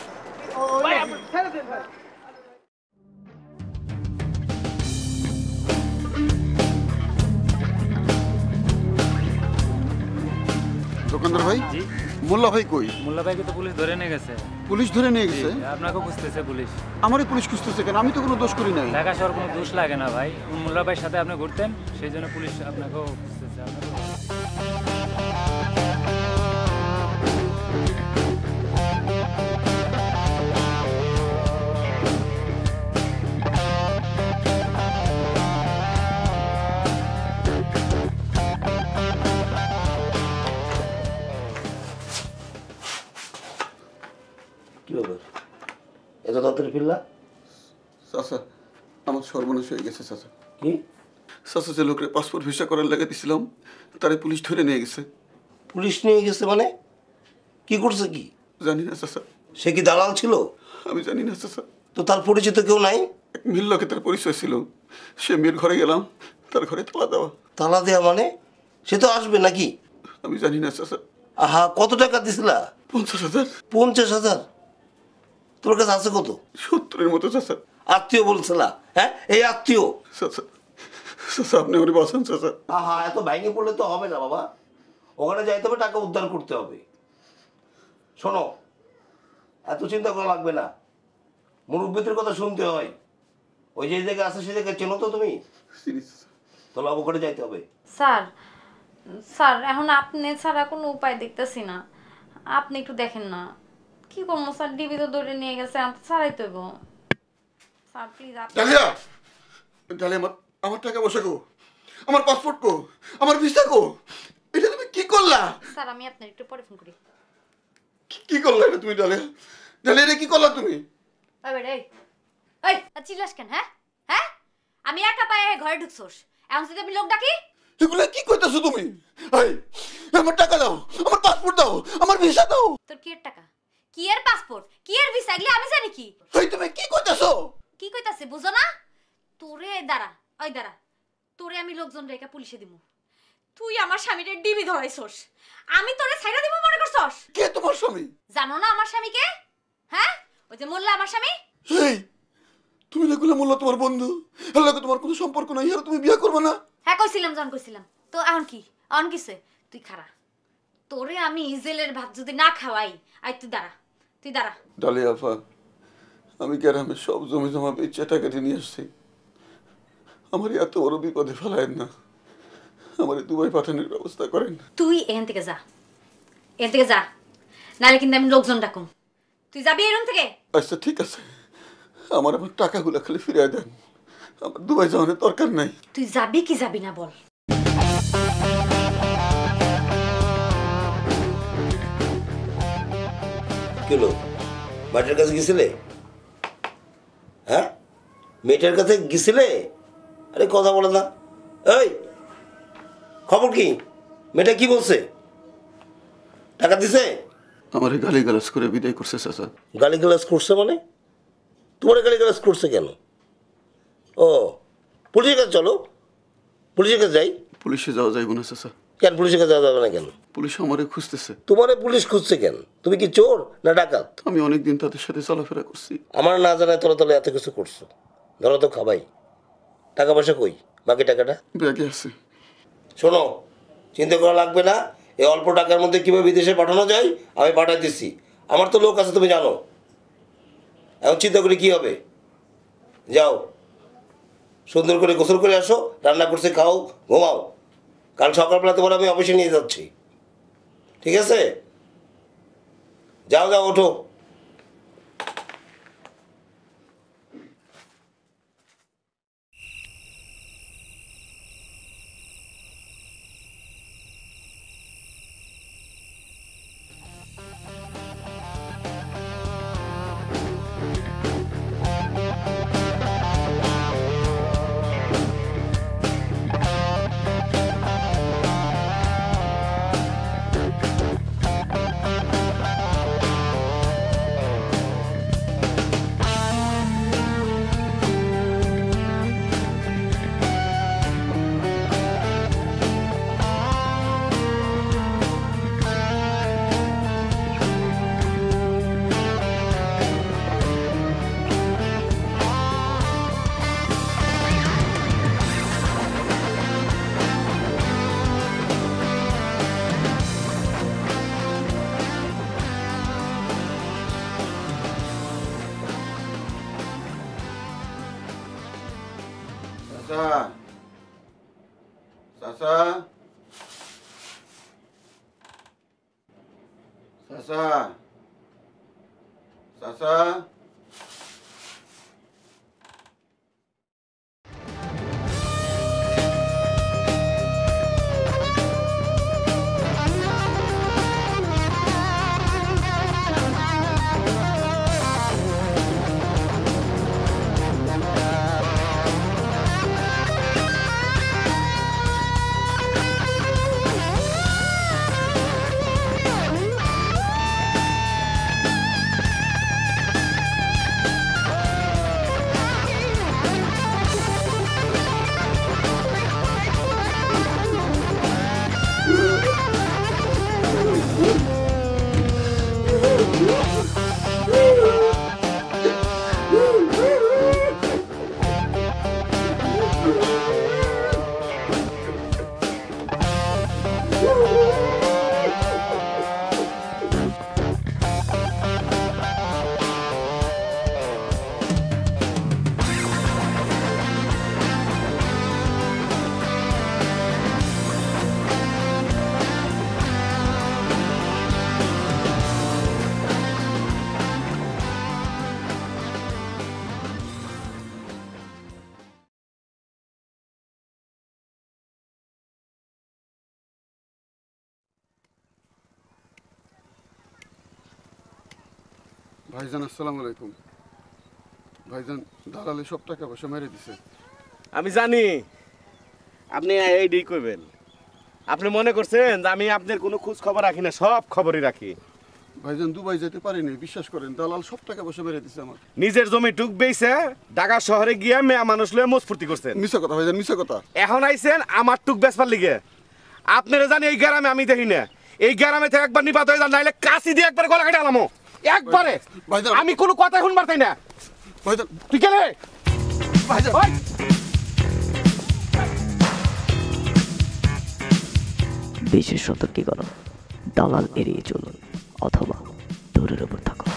দোকানদার ভাই, মোল্লা ভাই কই? মোল্লা ভাইকে তো পুলিশ ধরে নিয়ে গেছে। পুলিশ ধরে নিয়ে গেছে? আপনাকেও খুঁজতেছে পুলিশ। আমারই পুলিশ খুঁজতেছে কেন? আমি তো কোনো দোষ করি নাই। ঢাকা শহর কোনো দোষ লাগে না ভাই, মোল্লা ভাইয়ের সাথে আপনি ঘুরতেন, সেই জন্য পুলিশ আপনাকেও খুঁজতেছে। কি ব্যাপার? এত তাড়াতাড়ি ফিরলা? চাচা, আমার সর্বনাশ হয়ে গেছে চাচা। কি? চাচা, যে লোকের পাসপোর্ট ভিসা করার লেগে দিছিলাম তারে পুলিশ ধরে নিয়ে গেছে। পুলিশ নিয়ে গেছে মানে? কি করছে কি? জানি না চাচা। সে কি দালাল ছিল? আমি জানি না চাচা। তো তার পরিচিত কেউ নাই? এক মেয়ের লোকে তার পরিচয় ছিল। সে মেয়ের ঘরে গেলাম, তার ঘরে তালা দেওয়া। তালা দেওয়া মানে? সে তো আসবে নাকি? আমি জানি না চাচা। আহা, কত টাকা দিছিলা? 50,000। 50,000? তোর কাছে আছে কত? 70-এর মতো চাচা। আত্মীয় বলছিলা? হ্যাঁ, এই আত্মীয়? চাচা, চাচা আপনি আমার বাঁচান চাচা। আহা, এত ভেঙে পড়লে তো হবে না বাবা। ওখানে যাইতে হবে, টাকা উদ্ধার করতে হবে। শোনো, এত চিন্তা করা লাগবে না, মুরব্বীদের কথা শুনতে হয়। ওই যে জায়গায় আছে সেই জায়গায় চেনো তো তুমি? তাহলে ওখানে যাইতে হবে। স্যার স্যার এখন আপনি ছাড়া কোনো উপায় দেখতেছি না, আপনি একটু দেখেন না। কি করবো স্যার, ডিবি তো ধরে নিয়ে গেছে, আমি তো ছাড়াই তো স্যার প্লিজ। ডালিয়া, ডালিয়া, আমার টাকা পয়সা কো, আমার পাসপোর্ট কো, আমার ভিসা কো? এটা তুমি কি করলা? স্যার আমি আপনার একটু পরে ফোন করি। কি করলা এটা তুমি ডালিয়া? ডালিয়া, এটা কি করলা তুমি? এই চিল্লাস কেন? হ্যাঁ হ্যাঁ, আমি একা পায়ে ঘরে ঢুকছোস, এখন যদি আমি লোক ডাকি? এগুলা কি কইতাছো তুমি? এই, আমার টাকা দাও, আমার পাসপোর্ট দাও, আমার ভিসা দাও। তোর কি এর টাকা, কি এর পাসপোর্ট, কি এর ভিসা, এগুলো আমি জানি কি? এই তুমি কি কইতাছো? কি কইতাছে বুঝো না? তোরে দাঁড়া, ওই দাঁড়া, তোরে আমি লোকজন রেখে পুলিশে দিমু। তুই আমার স্বামীরে ডিবি ধরাইছস, আমি তোরে ছাইড়া দিব মনে করছস? কে তোমার স্বামী? জানো না আমার স্বামী কে? হ্যাঁ, ওই যে মোল্লা আমার স্বামী। এই, তুমি না কইলা মোল্লা তোমার বন্ধু, এর লগে তোমার কোনো সম্পর্ক নাই, আর তুমি বিয়ে করবে না? হ্যাঁ কইছিলাম, জন কইছিলাম তো। এখন কি, এখন কিছে? তুই খারা, তোরে আমি জেলের ভাত যদি না খাওয়াই, আই তুই দাঁড়া, তুই দাঁড়া। ডালিয়া আপা, আমি গ্রামের সব জমি জমা বেচে টাকা দিয়ে নিয়ে আসছি। আমার এত বড় বিপদে ফেলায়েন না, আমার দুবাই পাঠানোর ব্যবস্থা করেন। তুই এখান থেকে যা, এখান থেকে যা, নাহলে কিন্তু আমি লোকজন ডাকুম। তুই যাবি এরকম থেকে? আচ্ছা ঠিক আছে, আমার টাকাগুলো খালি ফিরিয়ে দেন, আমার দুবাই যাওয়ানোর দরকার নাই। তুই যাবি কি যাবি না বল। কেলো, মাঠের কাছে গেছিলে? হ্যাঁ, মেয়েটার কাছে গেছিলে? আরে কথা বলে না। এই খবর কি? মেয়েটা কি বলছে? টাকা দিছে? আমার গালি গালাজ করে বিদায় করছে চাচা। গালিগালাজ করছে মানে? তোমার গালিগালাজ করছে কেন? ও পুলিশের কাছে চলো, পুলিশের কাছে যাই। পুলিশে যাওয়া যাইব না চাচা। কেন পুলিশের কাছে যাওয়া যাবে না কেন? পুলিশ আমারে খুঁজতেছে। তোমারে পুলিশ খুঁজছে কেন? তুমি কি চোর না ডাকাত? আমি অনেকদিন তাদের সাথে চলাফেরা করছি। আমার না জানায় তোরা তোলা এত কিছু করছো। ধরো তো খাবাই। টাকা পয়সা কই? বাকি টাকাটা ব্যাগে আছে। শোনো, চিন্তা করা লাগবে না। এই অল্প টাকার মধ্যে কীভাবে বিদেশে পাঠানো যায় আমি পাঠাই দিচ্ছি। আমার তো লোক আছে, তুমি জানো। এখন চিন্তা করে কী হবে? যাও, সুন্দর করে গোসল করে আসো, রান্না করছে খাও, ঘুমাও। কাল সকালবেলা তোমার আমি অফিসে নিয়ে যাচ্ছি, ঠিক আছে? যাও যাও, ওঠো। চাচা, চাচা, চাচা, ভাইজান আসসালামু আলাইকুম। ভাইজান দালালে সব টাকা পয়সা মেরে দিছে। আমি জানি আপনি এইটাই করবেন। আপনি মনে করছেন যে আমি আপনার কোনো খোঁজ খবর রাখি না? সব খবরই রাখি। ভাইজান দুবাই যেতে পারিনি, বিশ্বাস করেন। দালাল সব টাকা পয়সা মেরে দিছে আমার। নিজের জমি টুক বেইছে ঢাকা শহরে গিয়ে মেয়া মানুষ লয়ে মস্ফুর্তি করছেন। মিছা কথা ভাইজান, মিছা কথা। এখন আইছেন আমার টুক বেচবার লিগে। আপনারা জানি এই গ্রামে আমি দেখি না। এই গ্রামে থেকে একবার নিপাত হয়ে যান, নাইলে কাশি দিয়ে একবার গলা কেটে আলামো একবারে। আমি কোনো কথা শুনবার চাই না। ভাইজান তুই কেলে? ভাইজান বিশেষ সতর্কীকরণ, দালাল এড়িয়ে চলুন অথবা দূরের উপর থাকুন।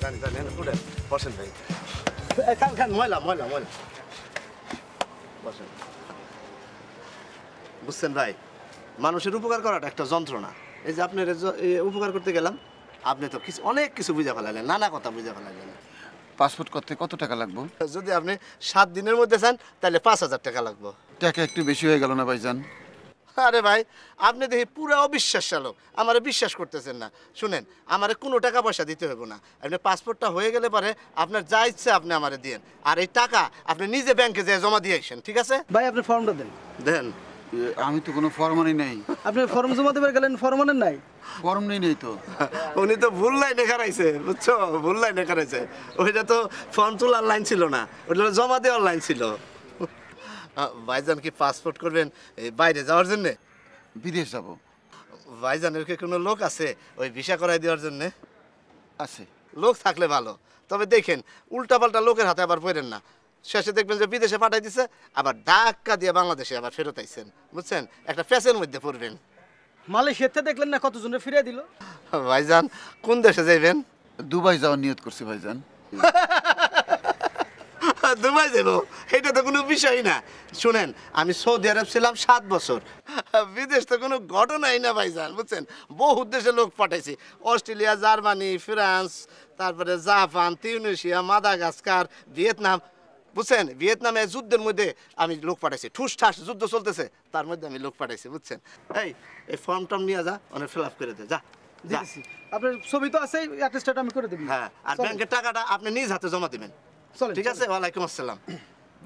জানি জানি উঠেন বসেন ভাই খান খান ময়লা ময়লা ময়লা বসেন বুঝছেন ভাই মানুষের উপকার করাটা একটা যন্ত্রণা এই যে আপনার উপকার করতে গেলাম আপনি তো কিছু অনেক কিছু বুঝে ফেলালেন নানা কথা বুঝে ফেলালেন পাসপোর্ট করতে কত টাকা লাগবে? যদি আপনি 7 দিনের মধ্যে চান তাহলে 5,000 টাকা লাগবে টাকা একটু বেশি হয়ে গেল না ভাইজান? আরে ভাই আপনি দেখি পুরো অবিশ্বাস লোক আমারে বিশ্বাস করতেছেন না শুনেন আমারে কোনো টাকা পয়সা দিতে হবে না আপনি পাসপোর্টটা হয়ে গেলে পরে আপনার যা ইচ্ছে আপনি আমারে দিয়েন আর এই টাকা আপনি নিজে ব্যাংকে যেয়ে জমা দিয়ে আসেন ঠিক আছে ভাই আপনি ফর্মটা দেন। দেন আমি তো কোনো ফর্ম আনি নাই। আপনি ফর্ম জমা দেবার গেলেন, ফর্ম আনেন নাই? ফর্ম নেই তো। উনি তো ভুল লাইনে খারাইছে বুঝছো ভুল লাইনে খারাইছে ওইটা তো ফর্ম তোলার লাইন ছিল না ওইটা জমা দেওয়ার লাইন ছিল ভাইজান কি পাসপোর্ট করবেন বাইরে যাওয়ার জন্যে? বিদেশ যাব। ভাইজানের কি কোনো লোক আছে ওই ভিসা করাই দেওয়ার জন্যে? আছে। লোক থাকলে ভালো তবে দেখেন উল্টাপাল্টা লোকের হাতে আবার পড়েন না শেষে দেখবেন যে বিদেশে পাঠাই দিছে আবার ধাক্কা দিয়ে বাংলাদেশে আবার ফেরত আইছেন বুঝছেন একটা ফ্যাসের মধ্যে পড়বেন মালয়েশিয়াতে দেখলেন না কতজনের ফিরে দিল? ভাইজান কোন দেশে যাইবেন? দুবাই যাওয়ার নিয়ত করছি ভাইজান। দুবাই যাব এটা তো কোনো বিষয় না শুনেন আমি সৌদি আরব ছিলাম 7 বছর বিদেশ তো কোনো ঘটনাই না ভাইজান বুঝছেন বহু দেশে লোক পাঠাইছি অস্ট্রেলিয়া জার্মানি ফ্রান্স তারপরে জাপান তিউনিসিয়া মাদাগাস্কার ভিয়েতনাম বুঝছেন ভিয়েতনামে যুদ্ধের মধ্যে আমি লোক পাঠাইছি ঠুস ঠাস যুদ্ধ চলতেছে তার মধ্যে আমি লোক পাঠাইছি বুঝছেন এই ফর্ম টর্ম নিয়ে যা অনেক ফিল আপ করে দে যা আপনার ছবি তো আছে অ্যাটেস্টেড আমি করে দেব। হ্যাঁ আর ব্যাংকের টাকাটা আপনি নিজ হাতে জমা দিবেন ঠিক আছে ওয়ালাইকুম আসসালাম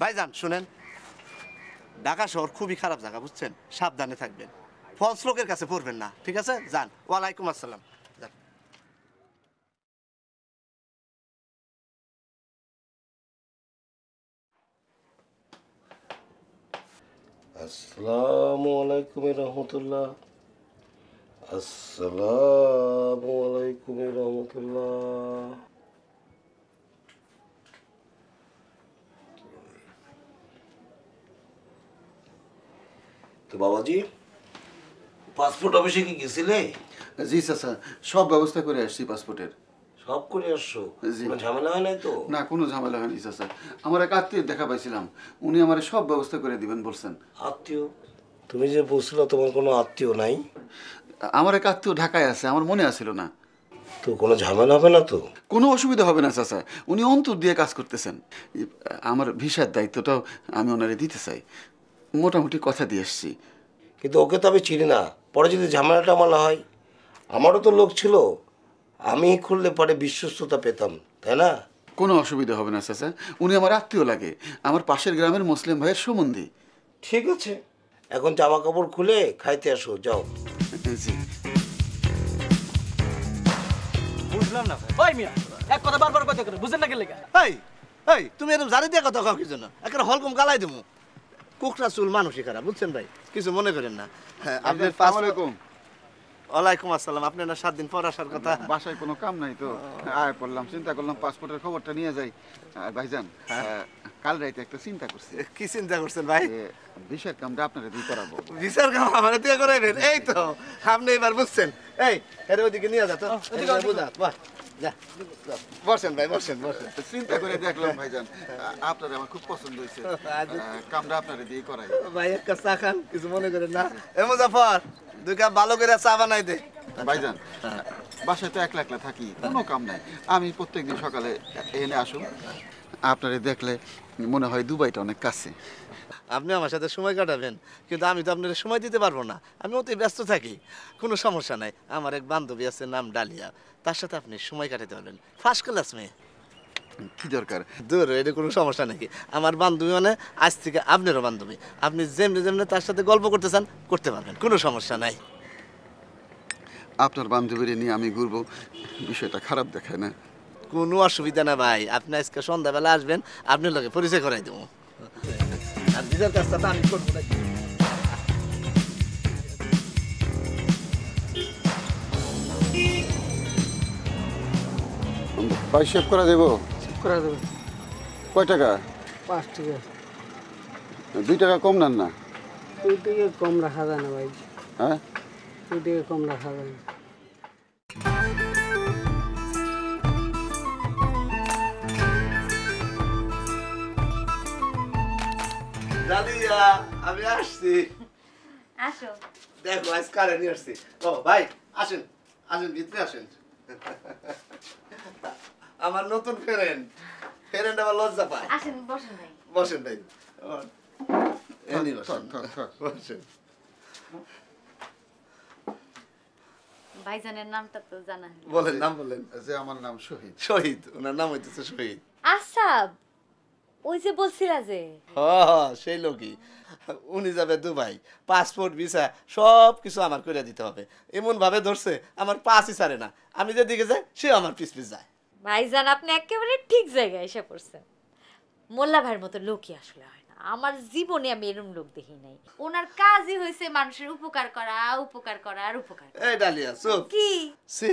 ভাইজান শুনেন ঢাকা শহর খুবই খারাপ জায়গা বুঝছেন সাবধানে থাকবেন ফলস লোকের কাছে পড়বেন না ঠিক আছে যান ওয়ালাইকুম আসসালাম আসসালামু আলাইকুম রহমতুল্লাহ আসসালামু আলাইকুম রহমতুল্লাহ তো বাবাজি পাসপোর্ট অফিসে কি গেছিলে? জি চাচা সব ব্যবস্থা করে আসছি পাসপোর্টের। সব করে আসছো? কোনো ঝামেলা হয় নাই তো? না কোনো ঝামেলা হয়নি চাচা আমার এক আত্মীয় দেখা পাইছিলাম উনি আমার সব ব্যবস্থা করে দিবেন বলছেন। আত্মীয়? তুমি যে বলছিলে তোমার কোনো আত্মীয় নাই? আমার এক আত্মীয় ঢাকায় আছে আমার মনে আসছিল না। তো কোনো ঝামেলা হবে না তো? কোনো অসুবিধা হবে না চাচা উনি অন্তর দিয়ে কাজ করতেছেন আমার ভিসার দায়িত্বটাও আমি ওনারে দিতে চাই মোটামুটি কথা দিয়ে এসছি। কিন্তু ওকে তো আমি চিনি না পরে যদি ঝামেলাটা আমার না হয় আমারও তো লোক ছিল আমি খুললে পরে বিশ্বস্ততা পেতাম তাই না? কোনো অসুবিধা হবে না চাচা উনি আমার আত্মীয় লাগে আমার পাশের গ্রামের মুসলিম ভাইয়ের সম্বন্ধী। ঠিক আছে এখন জামা কাপড় খুলে খাইতে আসো যাও। জি বুঝলাম না ভাই ওই মিয়া এক কথা বারবার কথা করে বুঝেন না কি লাগা এই তুমি এরকম জারি দিয়ে কথা কাও কি জন্য একটা হলকম গালাই দেবো কুকরা চুল মানুষই খারাপ বুঝছেন ভাই কিছু মনে করেন না হ্যাঁ আপনার পাসপোর্ট ওয়ালাইকুম আসসালাম আপনি না 7 দিন পর আসার কথা বাসায় কোনো কাম নাই তো আয় পড়লাম চিন্তা করলাম পাসপোর্টের খবরটা নিয়ে যাই। আর ভাইজান কাল রাতে একটা চিন্তা করছি। কি চিন্তা করছেন ভাই? ভিসার কামটা আপনারা দিয়ে করাবো। ভিসার কাম আমারে দিয়ে করাইবেন এই তো আপনি এবার বুঝছেন এই এর ওদিকে নিয়ে যা তো এদিকে বুঝা বাহ যা বসেন ভাই বসেন বসেন চিন্তা করে দেখলাম ভাইজান আপনার আমার খুব পছন্দ হয়েছে কামটা আপনারা দিয়ে করাই। ভাই এক কাপ চা খান কিছু মনে করেন না এ মুজাফর 2 কাপ ভালো করে চা বানাই দে। ভাইজান বাসায় তো একলা একলা থাকি কোনো কাম নাই আমি প্রত্যেকদিন সকালে এনে আসুন আপনারে দেখলে মনে হয় দুবাইটা অনেক কাছে। আপনি আমার সাথে সময় কাটাবেন কিন্তু আমি তো আপনার সময় দিতে পারবো না আমি অতি ব্যস্ত থাকি কোনো সমস্যা নাই আমার এক বান্ধবী আছে নাম ডালিয়া তার সাথে আপনি সময় কাটাতে পারবেন ফার্স্ট ক্লাস মেয়ে। কি দরকার? দূর এটা কোনো সমস্যা নাকি আমার বান্ধবী মানে আজ থেকে আপনারও বান্ধবী আপনি যেমনি যেমনি তার সাথে গল্প করতে চান করতে পারবেন কোনো সমস্যা নাই। আপনার বান্ধবীর নিয়ে আমি ঘুরবো বিষয়টা খারাপ দেখায় না? কোনো অসুবিধা না ভাই আপনি আজকে সন্ধ্যাবেলা আসবেন আপনার লগে পরিচয় করাই দেবো আর ভিসার কাজটা তো আমি করবো নাকি। ভাই সেভ করে দেবো? করে দেব। কয় টাকা? 5 টাকা। 2 টাকা কম নেন না? 2 টাকা কম রাখা যায় না ভাই। হ্যাঁ 2 টাকা কম রাখা যায় না। ডালিয়া আমি আসছি। আসো। দেখো আজ কারে নিয়ে আসছি। ও ভাই আসেন আসেন ভিতরে আসেন। আমার নতুন ফ্রেন্ড আবার লজ্জা পায়। আসেন বসেন ভাই। বসেন ভাই। এনি বসেন। বসেন। ভাইজানের নামটা তো জানা হলো। বলেন নাম বলেন। যে আমার নাম শহীদ। শহীদ, ওনার নাম হইতেছে শহীদ। আসাব, ওই যে বলছিলা যে। সেই লোকই। উনি যাবে দুবাই, পাসপোর্ট ভিসা সব কিছু আমার করে দিতে হবে। এমন ভাবে ধরছে আমার পাসই ছাড়ে না। আমি যেদিকে যাই সে আমার পিছ পিছ যায়। ভাইজান আপনি একেবারে ঠিক জায়গায় এসে পড়ছেন। মোল্লা ভাইয়ের মতো লোকই আসলে হয় না। আমার জীবনে আমি এরকম লোক দেখি নাই। ওনার কাজই হয়েছে মানুষের উপকার করা, উপকার করা আর উপকার করা। এই ডালিয়া চুপ। কি সি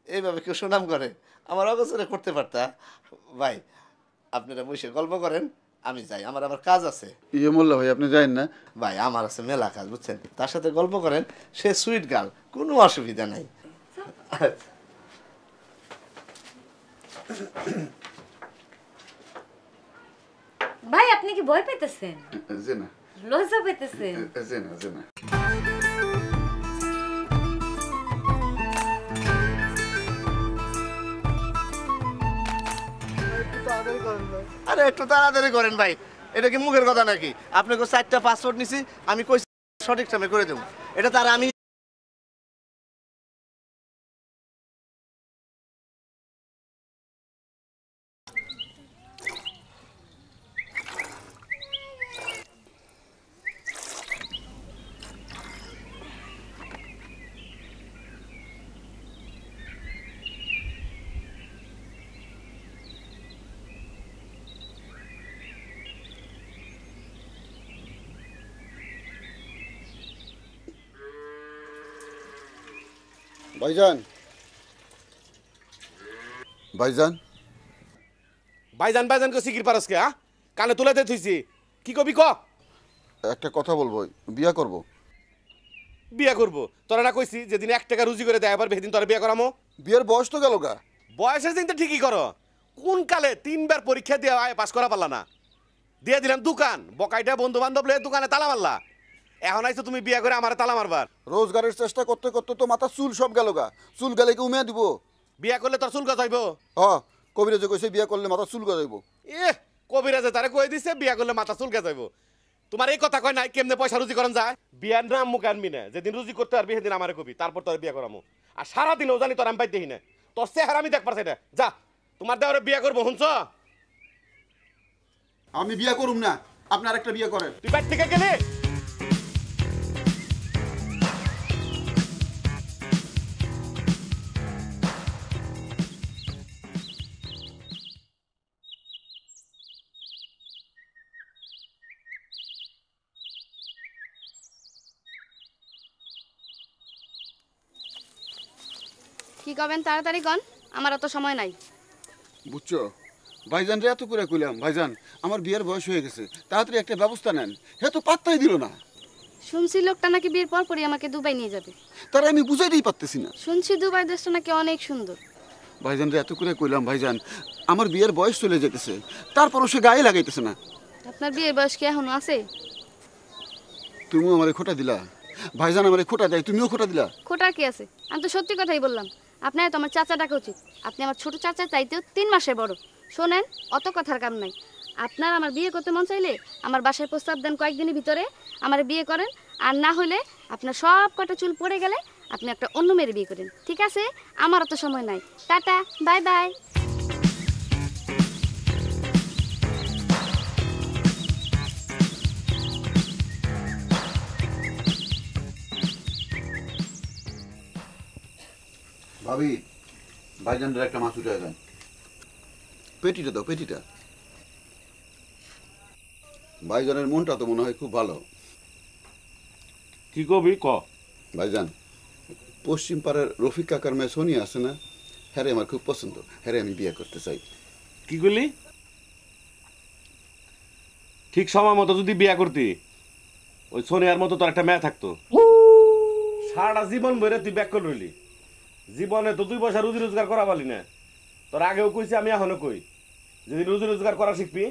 এইভাবে কেউ সুনাম করে? আমার অগোচরে করতে পারতা। ভাই আপনারা বসে গল্প করেন, আমি যাই, আমার আবার কাজ আছে। ইয়ে মোল্লা ভাই আপনি যাইন না? ভাই আমার আছে মেলা কাজ বুঝছেন, তার সাথে গল্প করেন। সে সুইট গার্ল, কোনো অসুবিধা নাই। ভাই আপনি কি ভয় পেতেছেন? জি না। লজ্জা পেতেছেন? জি না, জি না। আরে একটু তাড়াতাড়ি করেন ভাই, এটা কি মুখের কথা নাকি? আপনাকে 4টা পাসপোর্ট নিছি, আমি কই সঠিক সময় করে দেবো। এটা তার আমি ভাইজান, ভাইজান, ভাইজান ভাইজান কো সিকির পারসকে হ্যাঁ? কানে তুলে দে থইছি। কি কবি ক? একটা কথা বলবো, বিয়া করব। বিয়া করব? তোরা না কইছি যেদিন 1 টাকা রুজি করে দেয় আবার সেদিন তোরা বিয়া করামো। বিয়ের বয়স তো গেল গা। বয়সের দিন তো ঠিকই করো। কোন কালে 3বার পরীক্ষা দিয়ে আয় পাস করা পারলা না? দিয়ে দিলাম দোকান, বকাইটা বন্ধু বান্ধব লয়ে দোকানে তালা মারলা। এখন আইছো তুমি বিয়া করে আমারে তালা মারবার। রোজগারের চেষ্টা করতে করতে তো মাথা চুল সব গেল গা। চুল গেলে কি উমিয়া দিব? বিয়া করলে তোর চুল গজাইব? কবিরাজে কইছে বিয়া করলে মাথা চুল গজাইব। কবিরাজে তারে কই দিছে বিয়া করলে মাথা চুল গজাইব। তোমার এই কথা কয় নাই কেমনে পয়সা রুজি করন যায়? বিয়ার নাম মুখ আনবি না। যেদিন রুজি করতে পারবি সেদিন আমারে কবি, তারপর তোর বিয়া করামো। আর সারাদিনও জানি তোর আমি পাই দেখি না। তোর চেহারা আমি দেখ পারছি না। যা তোমার দেওয়ারে বিয়া করবো শুনছ? আমি বিয়া করুম না, আপনি আরেকটা বিয়া করেন। তুই বাইর থেকে গেলে কি করবেন তাড়াতাড়ি কন, আমার অত সময় নাই। বুঝছো ভাইজান রে এত করে কইলাম, ভাইজান আমার বিয়ের বয়স হয়ে গেছে, তাড়াতাড়ি একটা ব্যবস্থা নেন। হে তো পাত্তাই দিল না। শুনছি লোকটা নাকি বিয়ের পর পরই আমাকে দুবাই নিয়ে যাবে। তারা আমি বুঝাইতেই পারতেছি না। শুনছি দুবাই দেশটা নাকি অনেক সুন্দর। ভাইজান রে এত করে কইলাম, ভাইজান আমার বিয়ের বয়স চলে যেতেছে, তারপরও সে গায়ে লাগাইতেছে না। আপনার বিয়ের বয়স কি এখনো আছে? তুমিও আমারে খোটা দিলা, ভাইজান আমারে খোটা দেয়, তুমিও খোটা দিলা। খোটার কি আছে? আমি তো সত্যি কথাই বললাম। আপনার তো আমার চাচা ডাকা উচিত। আপনি আমার ছোট চাচা চাইতেও 3 মাসের বড়। শোনেন, অত কথার কাম নাই। আপনার আমার বিয়ে করতে মন চাইলে আমার বাসায় প্রস্তাব দেন, কয়েকদিনের ভিতরে আমার বিয়ে করেন। আর না হলে আপনার সব কটা চুল পড়ে গেলে আপনি একটা অন্য মেয়ের বিয়ে করেন। ঠিক আছে? আমার অত সময় নাই। Tata, bye bye. ভাবি, ভাইজানদের একটা মাছ উঠে যান। পেটিটা দাও, পেটিটা। ভাইজানের মনটা তো মনে হয় খুব ভালো। কি কবি ক? ভাইজান, পশ্চিম পাড়ার রফিক কাকার মেয়ে সোনিয়া আছে না, হ্যাঁ আমার খুব পছন্দ, হ্যাঁ আমি বিয়ে করতে চাই। কি করলি? ঠিক সময় মতো যদি বিয়া করতি ওই সোনিয়ার মতো তোর একটা মেয়ে থাকতো। সারাটা জীবন ভরে তুই ব্যাক করে রইলি। জীবনে তো 2 পয়সা রুজি রোজগার করা পারলি না। তোর আগেও কইছি, আমি এখনো কই, যেদিন রুজি রোজগার করা শিখবি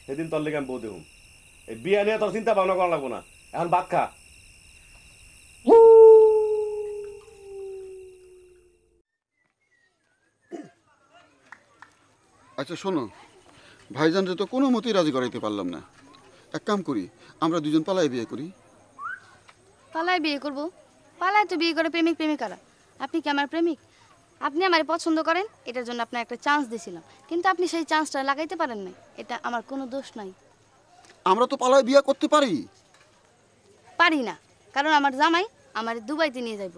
সেদিন তোর লেগে আমি বউ দেবো। এই বিয়া নিয়ে তোর চিন্তা ভাবনা করা লাগবো না, এখন ভাত খা। আচ্ছা শোনো, ভাইজানরে তো কোনো মতেই রাজি করাইতে পারলাম না। এক কাম করি, আমরা দুজন পালাই বিয়ে করি। পালায় বিয়ে করব? পালায় তো বিয়ে করে প্রেমিক প্রেমিকারা। আপনি কি আমার প্রেমিক? আপনি আমারে পছন্দ করেন, এটার জন্য আপনার একটা চান্স দিয়েছিলাম, কিন্তু আপনি সেই চান্সটা লাগাইতে পারেন নাই। এটা আমার কোনো দোষ নাই। আমরা তো পালাই বিয়ে করতে পারি। পারি না, কারণ আমার জামাই আমার দুবাইতে নিয়ে যাইব।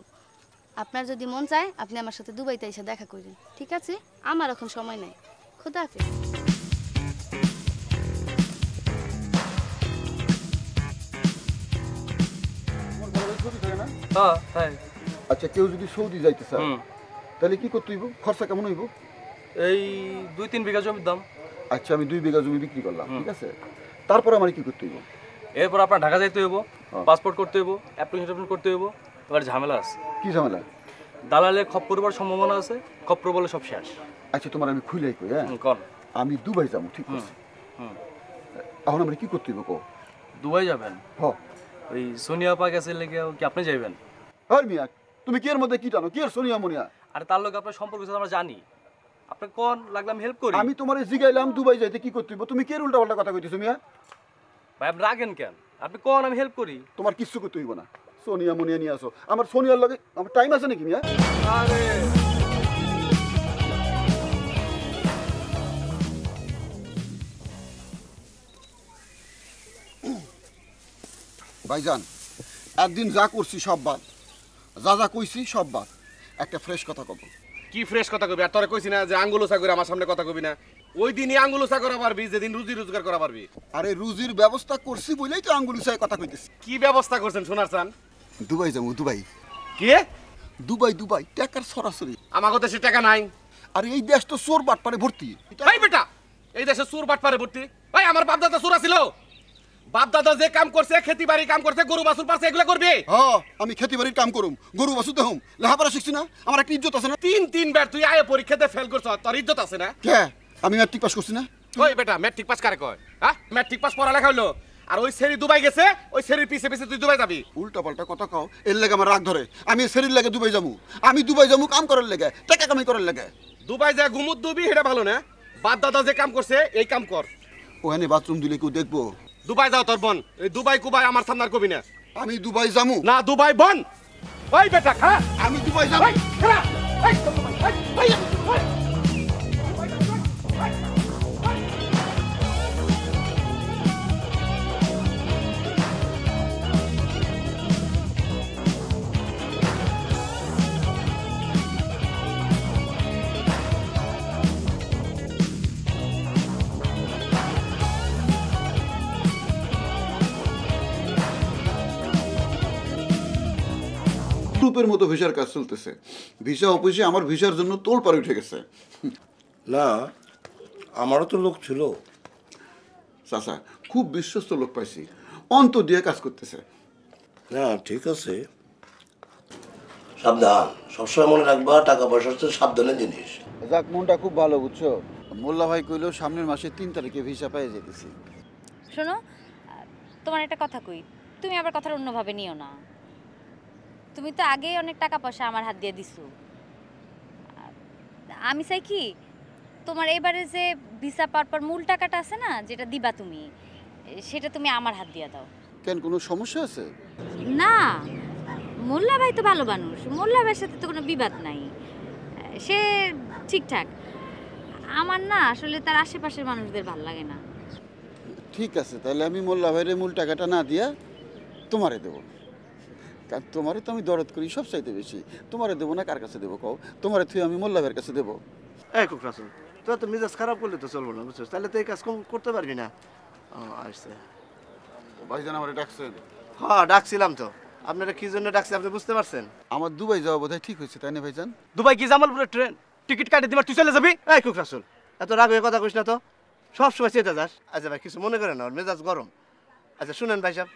আপনার যদি মন চায় আপনি আমার সাথে দুবাইতে এসে দেখা করবেন, ঠিক আছে? আমার এখন সময় নাই। খুদা হাফেজ। হ্যাঁ হ্যাঁ। আচ্ছা কেউ যদি সৌদি যাইতে চায় তাহলে কি করতে হইব? খরচা কেমন হইব? এই 2-3 বিঘা জমির দাম। আচ্ছা আমি 2 বিঘা জমি বিক্রি করলাম, ঠিক আছে? তারপর আমার কি করতে হইব? এরপর আপনার ঢাকা যাইতে হইব, পাসপোর্ট করতে হইব, অ্যাপ্লিকেশন করতে হইব। এবার ঝামেলা আছে। কি ঝামেলা? দালালে খপ করবার সম্ভাবনা আছে, খপ্র বলে সব শেষ। আচ্ছা তোমার আমি খুইলাই কই, হ্যাঁ কোন আমি দুবাই যাবো, ঠিক আছে? এখন আমরা কি করতে হইব কো? দুবাই যাবেন? হ্যাঁ। ওই সোনিয়া পা গেছে লেগে কি আপনি যাইবেন? হ্যাঁ মিয়া, তুমি কি এর মধ্যে কি জানো? কি আর সোনিয়া মুনিয়া? আরে তার লোক আপনার সম্পর্ক আছে আমরা জানি। আপনি কোন লাগলাম হেল্প করি। আমি তোমারে জিগাইলাম দুবাই যাইতে কি করতে হইব, তুমি কি এর উল্টা পাল্টা কথা কইতেছো মিয়া? ভাই আপনি রাগেন কেন? আপনি কোন আমি হেল্প করি। তোমার কিচ্ছু করতে হইব না। সোনিয়া মুনিয়া নিয়ে আসো। আমার সোনিয়ার লগে আমার টাইম আছে নাকি মিয়া? আরে ভাইজান, একদিন যা করছি সব বাদ, যা যা কইছি সব বাদ। একটা ফ্রেশ কথা কব। কি ফ্রেশ কথা কবি? আর তোরে কইছি না যে আঙ্গুলুসা করে আমার সামনে কথা কবি না? ওই দিনই আঙ্গুলুসা করা পারবি যেদিন রুজি রোজগার করা পারবি। আরে রুজির ব্যবস্থা করছি বলেই তো আঙ্গুলিসায় কথা কইতেছি। কি ব্যবস্থা করছেন সোনার চান? দুবাই যাবো, দুবাই। কে? দুবাই দুবাই, টাকার সরাসরি। আমাকে দেশে টাকা নাই। আরে এই দেশ তো চোর বাটপারে ভর্তি। এই বেটা, এই দেশে চোর বাটপারে ভর্তি? ভাই আমার বাপ দাদা চোর ছিল। বাপ দাদা যে কাম করছে, খেতি বাড়ি কাম করছে, গরু বাছুর পারছে, এগুলো করবি? হ্যাঁ আমি খেতি বাড়ির কাম করুম, গরু বাছুর দেহুম, লেখাপড়া শিখছি না? আমার একটা ইজ্জত আছে না? 3 বার তুই আয়ে পরীক্ষাতে ফেল করছ, তোর ইজ্জত আছে না? কে? আমি ম্যাট্রিক পাস করছি না? ওই বেটা ম্যাট্রিক পাস কারে কয়? হ্যাঁ ম্যাট্রিক পাস পড়ালেখা হলো। আর ওই সেরি দুবাই গেছে, ওই সেরির পিছে পিছে তুই দুবাই যাবি? উল্টা পাল্টা কথা কও, এর লাগে আমার রাগ ধরে। আমি সেরির লাগে দুবাই যাবো। আমি দুবাই যাবো কাম করার লাগে, টাকা কামাই করার লাগে। দুবাই যা ঘুমুত দুবি এটা ভালো না। বাপ দাদা যে কাম করছে এই কাম কর। ওখানে বাথরুম দিলে কেউ দেখবো? দুবাই যাও তোর বোন। এই দুবাই কুবাই আমার সামনে আর কবি না। আমি দুবাই যাবো না, দুবাই বন। ওই বেটা খারাপ। আমি দুবাই যাবো। গ্রুপের মতো ভিসার কাজ চলতেছে। ভিসা অফিসে আমার ভিসার জন্য তোলপাড় উঠে গেছে। না, আমারও তো লোক ছিল। চাচা খুব বিশ্বস্ত লোক পাইছি, অন্তর দিয়ে কাজ করতেছে। না ঠিক আছে, সাবধান। সবসময় মনে রাখবা টাকা পয়সা হচ্ছে সাবধানের জিনিস। যাক, মনটা খুব ভালো বুঝছো। মোল্লা ভাই কইলো সামনের মাসে 3 তারিখে ভিসা পেয়ে যেতেছি। শোনো, তোমার একটা কথা কই, তুমি আবার কথাটা অন্যভাবে নিও না। তুমি তো আগেই অনেক টাকা পয়সা আমার হাত দিয়ে দিছো। আমি চাই কি, তোমার এবারে যে ভিসা পাওয়ার পর মূল টাকাটা আছে না, যেটা দিবা তুমি, সেটা তুমি আমার হাত দিয়ে দাও। কেন, কোনো সমস্যা আছে? না, মোল্লা ভাই তো ভালো মানুষ, মোল্লা ভাইয়ের সাথে তো কোনো বিবাদ নাই, সে ঠিকঠাক। আমার না আসলে তার আশেপাশের মানুষদের ভালো লাগে না। ঠিক আছে, তাহলে আমি মোল্লা ভাইরে মূল টাকাটা না দিয়া তোমারে দেবো। কারণ তোমারে তো আমি দরদ করি সব চাইতে বেশি। তোমারে দেবো না কার কাছে দেবো কও? তোমারে তুই আমি মোল্লা ভাইয়ের কাছে দেবো। এই খুব রাসুল, তোর তো মেজাজ খারাপ করলে তো চলবো না, বুঝছিস? তাহলে তো এই কাজ করতে পারবি না। আসছে ভাইজান আমারে ডাকছেন? হ্যাঁ ডাকছিলাম তো। আপনারা কি জন্য ডাকছি আপনি বুঝতে পারছেন? আমার দুবাই যাওয়া বোধহয় ঠিক হয়েছে, তাই না ভাইজান? দুবাই কি জামালপুরের ট্রেন? টিকিট কাটে দিবার তুই চলে যাবি? এই খুব রাসুল, এত রাগ হয়ে কথা কইস না তো, সব সময় চেতে যাস। আচ্ছা ভাই, কিছু মনে করেন না, ওর মেজাজ গরম। আচ্ছা শুনেন ভাই সাহেব,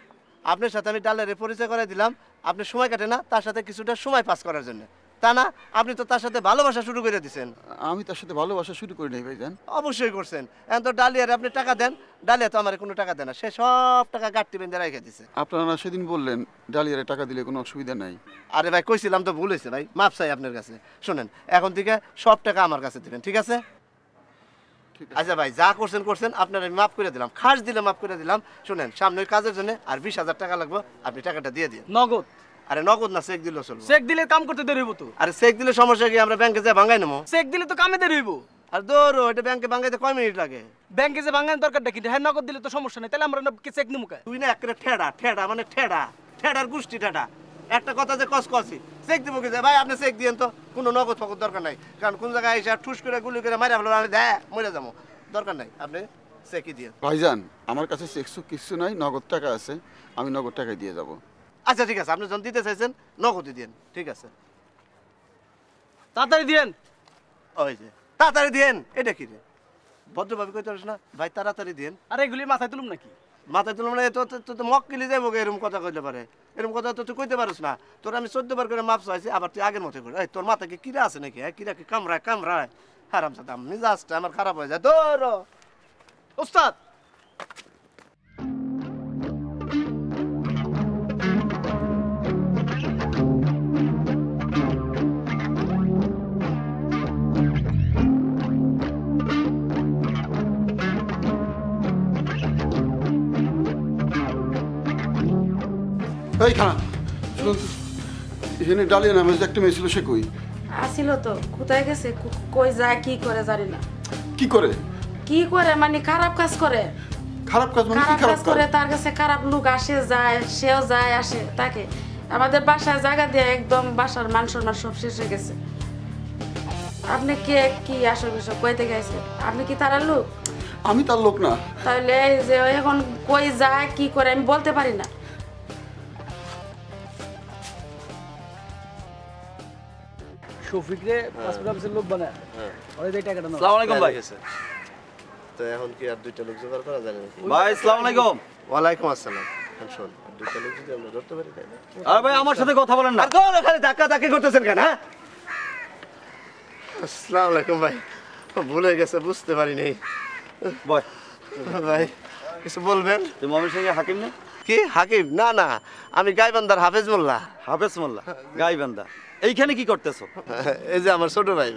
আপনার সাথে আমি ডালের পরিচয় করাই দিলাম, আপনি সময় কাটে না, তার সাথে কিছুটা সময় পাস করার জন্য। তা না আপনি তো তার সাথে ভালোবাসা শুরু করে দিয়েছেন। আমি তার সাথে ভালোবাসা শুরু করি নাই ভাইজান। অবশ্যই করছেন। এখন তো ডালিয়ারে আপনি টাকা দেন, ডালিয়া তো আমার কোনো টাকা দেয় না, সে সব টাকা গাঁটটি বেঁধে রেখে দিছে। আপনারা সেদিন বললেন ডালিয়ারে টাকা দিলে কোনো অসুবিধা নাই। আরে ভাই কইছিলাম তো, ভুল হয়েছে ভাই, মাপ চাই আপনার কাছে। শোনেন এখন থেকে সব টাকা আমার কাছে দিবেন, ঠিক আছে? আচ্ছা ভাই, যা করছেন করছেন, আপনার আমি মাফ করে দিলাম, খাস দিলে মাফ করে দিলাম। শুনেন সামনের কাজের জন্য আর 20,000 টাকা লাগবে, আপনি টাকাটা দিয়ে দিন। নগদ? আরে নগদ না, চেক দিলেও চলবে। চেক দিলে কাম করতে দেরি হইব তো। আরে চেক দিলে সমস্যা কি, আমরা ব্যাংকে যা ভাঙাই নেবো। চেক দিলে তো কামে দেরি হইব। আর ধরো এটা ব্যাংকে ভাঙাইতে কয় মিনিট লাগে? ব্যাংকে যে ভাঙানোর দরকারটা কি? হ্যাঁ নগদ দিলে তো সমস্যা নেই, তাহলে আমরা চেক নিমু কে? তুই না একটা ঠেডা ঠেডা মানে ঠেডা ঠেডার গোষ্ঠী ঠেডা। একটা কথা যে কসি চেক দিব কি যে ভাই আপনি চেক দিয়েন তো, কোনো নগদ ফগদ দরকার নাই। কারণ কোন জায়গায় এসে ঠুস করে গুলি করে মারা ফেলো, আমি দেয় মরে যাবো, দরকার নাই, আপনি চেকই দিয়ে। ভাইজান আমার কাছে চেকসুক কিছু নাই, নগদ টাকা আছে, আমি নগদ টাকায় দিয়ে যাব। আচ্ছা ঠিক আছে, আপনি যখন দিতে চাইছেন নগদই দিন, ঠিক আছে? তাড়াতাড়ি দিয়েন। ওই যে তাড়াতাড়ি দিয়েন, এটা কি রে ভদ্রভাবে কইতে পারিস না ভাই, তাড়াতাড়ি দিয়েন। আরে এগুলি মাথায় তুলুম নাকি? মাথায় তুলুম না, তো মক্কেলি যাইব এরকম কথা কইতে পারে, এরকম কথা তো তুই কইতে পারিস না। তোর আমি 14 বার করে মাপ চাইছি, আবার তুই আগের মতো করে। এই তোর মাথায় কি কিরা আছে নাকি? হ্যাঁ কিরা কি কামড়ায় হারাম সাদাম, মিজাজটা আমার খারাপ হয়ে যায়। তোর ওস্তাদ এই খানা শুনুন তো, এখানে ডালিয়া নামে যে একটা মেয়ে ছিল, সে কই? আসিল তো, কোথায় গেছে? কই যায় কি করে জানি না। কি করে? কি করে মানে খারাপ কাজ করে। খারাপ কাজ মানে কি? খারাপ কাজ করে, তার কাছে খারাপ লোক আসে যায়, সেও যায় আসে, তাকে আমাদের বাসায় জায়গা দিয়ে একদম বাসার মান সম্মান সব শেষ হয়ে গেছে। আপনি কে কি আসল বিষয় কইতে গেছে? আপনি কি তার লোক? আমি তার লোক না। তাহলে এই যে এখন কই যায় কি করে আমি বলতে পারি না। শফিক রে পাসপোর্ট অফিসের লোক বানায়, ওরে দেই টাকাটা নাও। আসসালামু আলাইকুম ভাই। তো এখন কি আর দুইটা লোক জোগাড় করা যায় নাকি? ভাই আসসালামু আলাইকুম। ওয়ালাইকুম আসসালাম। শোন দুইটা লোক যদি আমরা ধরতে পারি তাই না? আরে ভাই আমার সাথে কথা বলেন না। আর কোন খালি ধাক্কা ধাক্কি করতেছেন কেন? হ্যাঁ আসসালামু আলাইকুম ভাই, ভুলে গেছে, বুঝতে পারি নাই। বয় ভাই কিছু বলবেন? তুই মমিন সিং হাকিম না? কি হাকিম? না না, আমি গাইবান্দার হাফেজ মোল্লা। হাফেজ মোল্লা গাইবান্ধা, এইখানে কি করতেছো? এই যে আমার ছোট ভাই,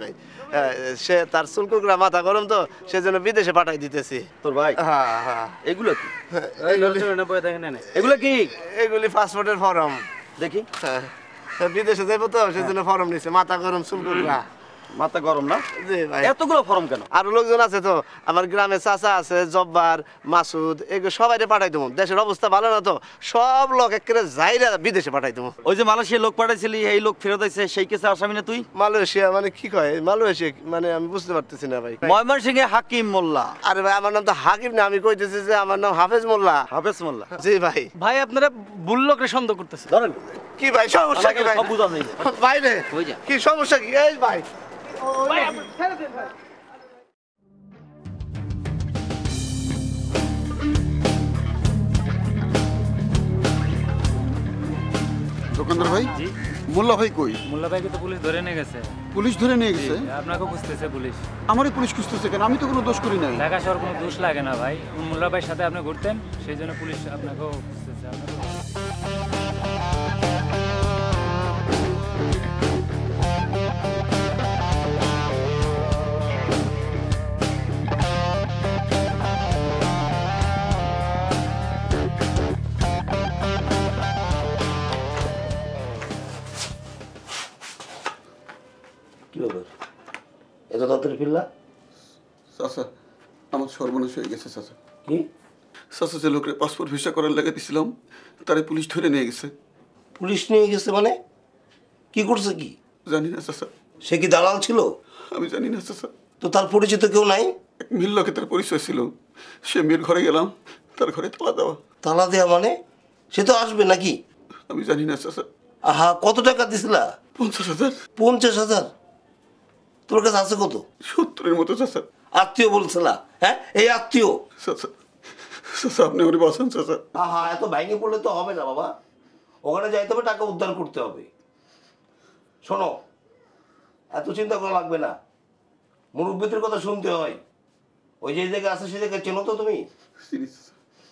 সে তার চুলকুকরা মাথা গরম তো, সেজন্য বিদেশে পাঠাই দিতেছি। তোর ভাই? হ্যাঁ হ্যাঁ। এগুলো কি? এগুলো কি? এগুলি পাসপোর্টের ফর্ম। দেখি। বিদেশে যাবো তো, সেজন্য ফর্ম নিছে, মাথা গরম চুলকুকরা। মাথা গরম না? জি ভাই। এতগুলো ফর্ম কেন? আরো লোকজন আছে তো, আমার গ্রামে চাচা আছে, জব্বার, মাসুদ, এগুলো সবাই পাঠাই দেবো। দেশের অবস্থা ভালো না তো, সব লোক একেবারে যাইরা বিদেশে পাঠাই দেবো। ওই যে মালয়েশিয়া লোক পাঠাইছিলি, এই লোক ফেরত আইছে, সেই কেসে আসামি না তুই? মালয়েশিয়া মানে কি কয়? মালয়েশিয়া মানে আমি বুঝতে পারতেছি না ভাই। ময়মনসিংহ হাকিম মোল্লা। আরে ভাই আমার নাম তো হাকিম না, আমি কইতেছি যে আমার নাম হাফেজ মোল্লা। হাফেজ মোল্লা? জি ভাই। ভাই আপনারা ভুল লোকরে সন্দেহ করতেছে। ধরেন। কি ভাই সমস্যা কি ভাই? সব বুঝা যায়। ভাই রে কি সমস্যা কি? এই ভাই দোকানদার ভাই, মোল্লা ভাই কই? মোল্লা ভাইকে তো পুলিশ ধরে নিয়ে গেছে। পুলিশ ধরে নিয়ে গেছে? আপনাকেও খুঁজতেছে পুলিশ। আমারই পুলিশ খুঁজতেছে কেন? আমি তো কোনো দোষ করি নাই। ঢাকা শহর কোনো দোষ লাগে না ভাই, মোল্লা ভাইয়ের সাথে আপনি ঘুরতেন, সেই জন্য পুলিশ আপনাকেও খুঁজতেছে। কি ব্যাপার, এত তাড়াতাড়ি ফিরলা? চাচা আমার সর্বনাশ হয়ে গেছে চাচা। কি? চাচা যে লোকের পাসপোর্ট ভিসা করার লাগে দিছিলাম, তারে পুলিশ ধরে নিয়ে গেছে। পুলিশ নিয়ে গেছে মানে? কি করছে কি? জানি না চাচা। সে কি দালাল ছিল? আমি জানি না চাচা। তো তার পরিচিত কেউ নাই? এক মেয়ের লোকে তার পরিচয় ছিল, সে মেয়ের ঘরে গেলাম, তার ঘরে তালা দেওয়া। তালা দেওয়া মানে? সে তো আসবে নাকি? আমি জানি না চাচা। আহা, কত টাকা দিছিলা? 50,000। 50,000? তোর কাছে আছে কত? 70-এর মতো চাচা। আত্মীয় বলছিলা? হ্যাঁ এই আত্মীয়? চাচা চাচা আপনি ওরে বাঁচান চাচা। আহা, এত ভেঙে পড়লে তো হবে না বাবা, ওখানে যাইতে হবে, টাকা উদ্ধার করতে হবে। শোনো, এত চিন্তা করা লাগবে না, মুরব্বীদের কথা শুনতে হয়। ওই যে জায়গায় আছে সেই জায়গায় চেনো তো তুমি?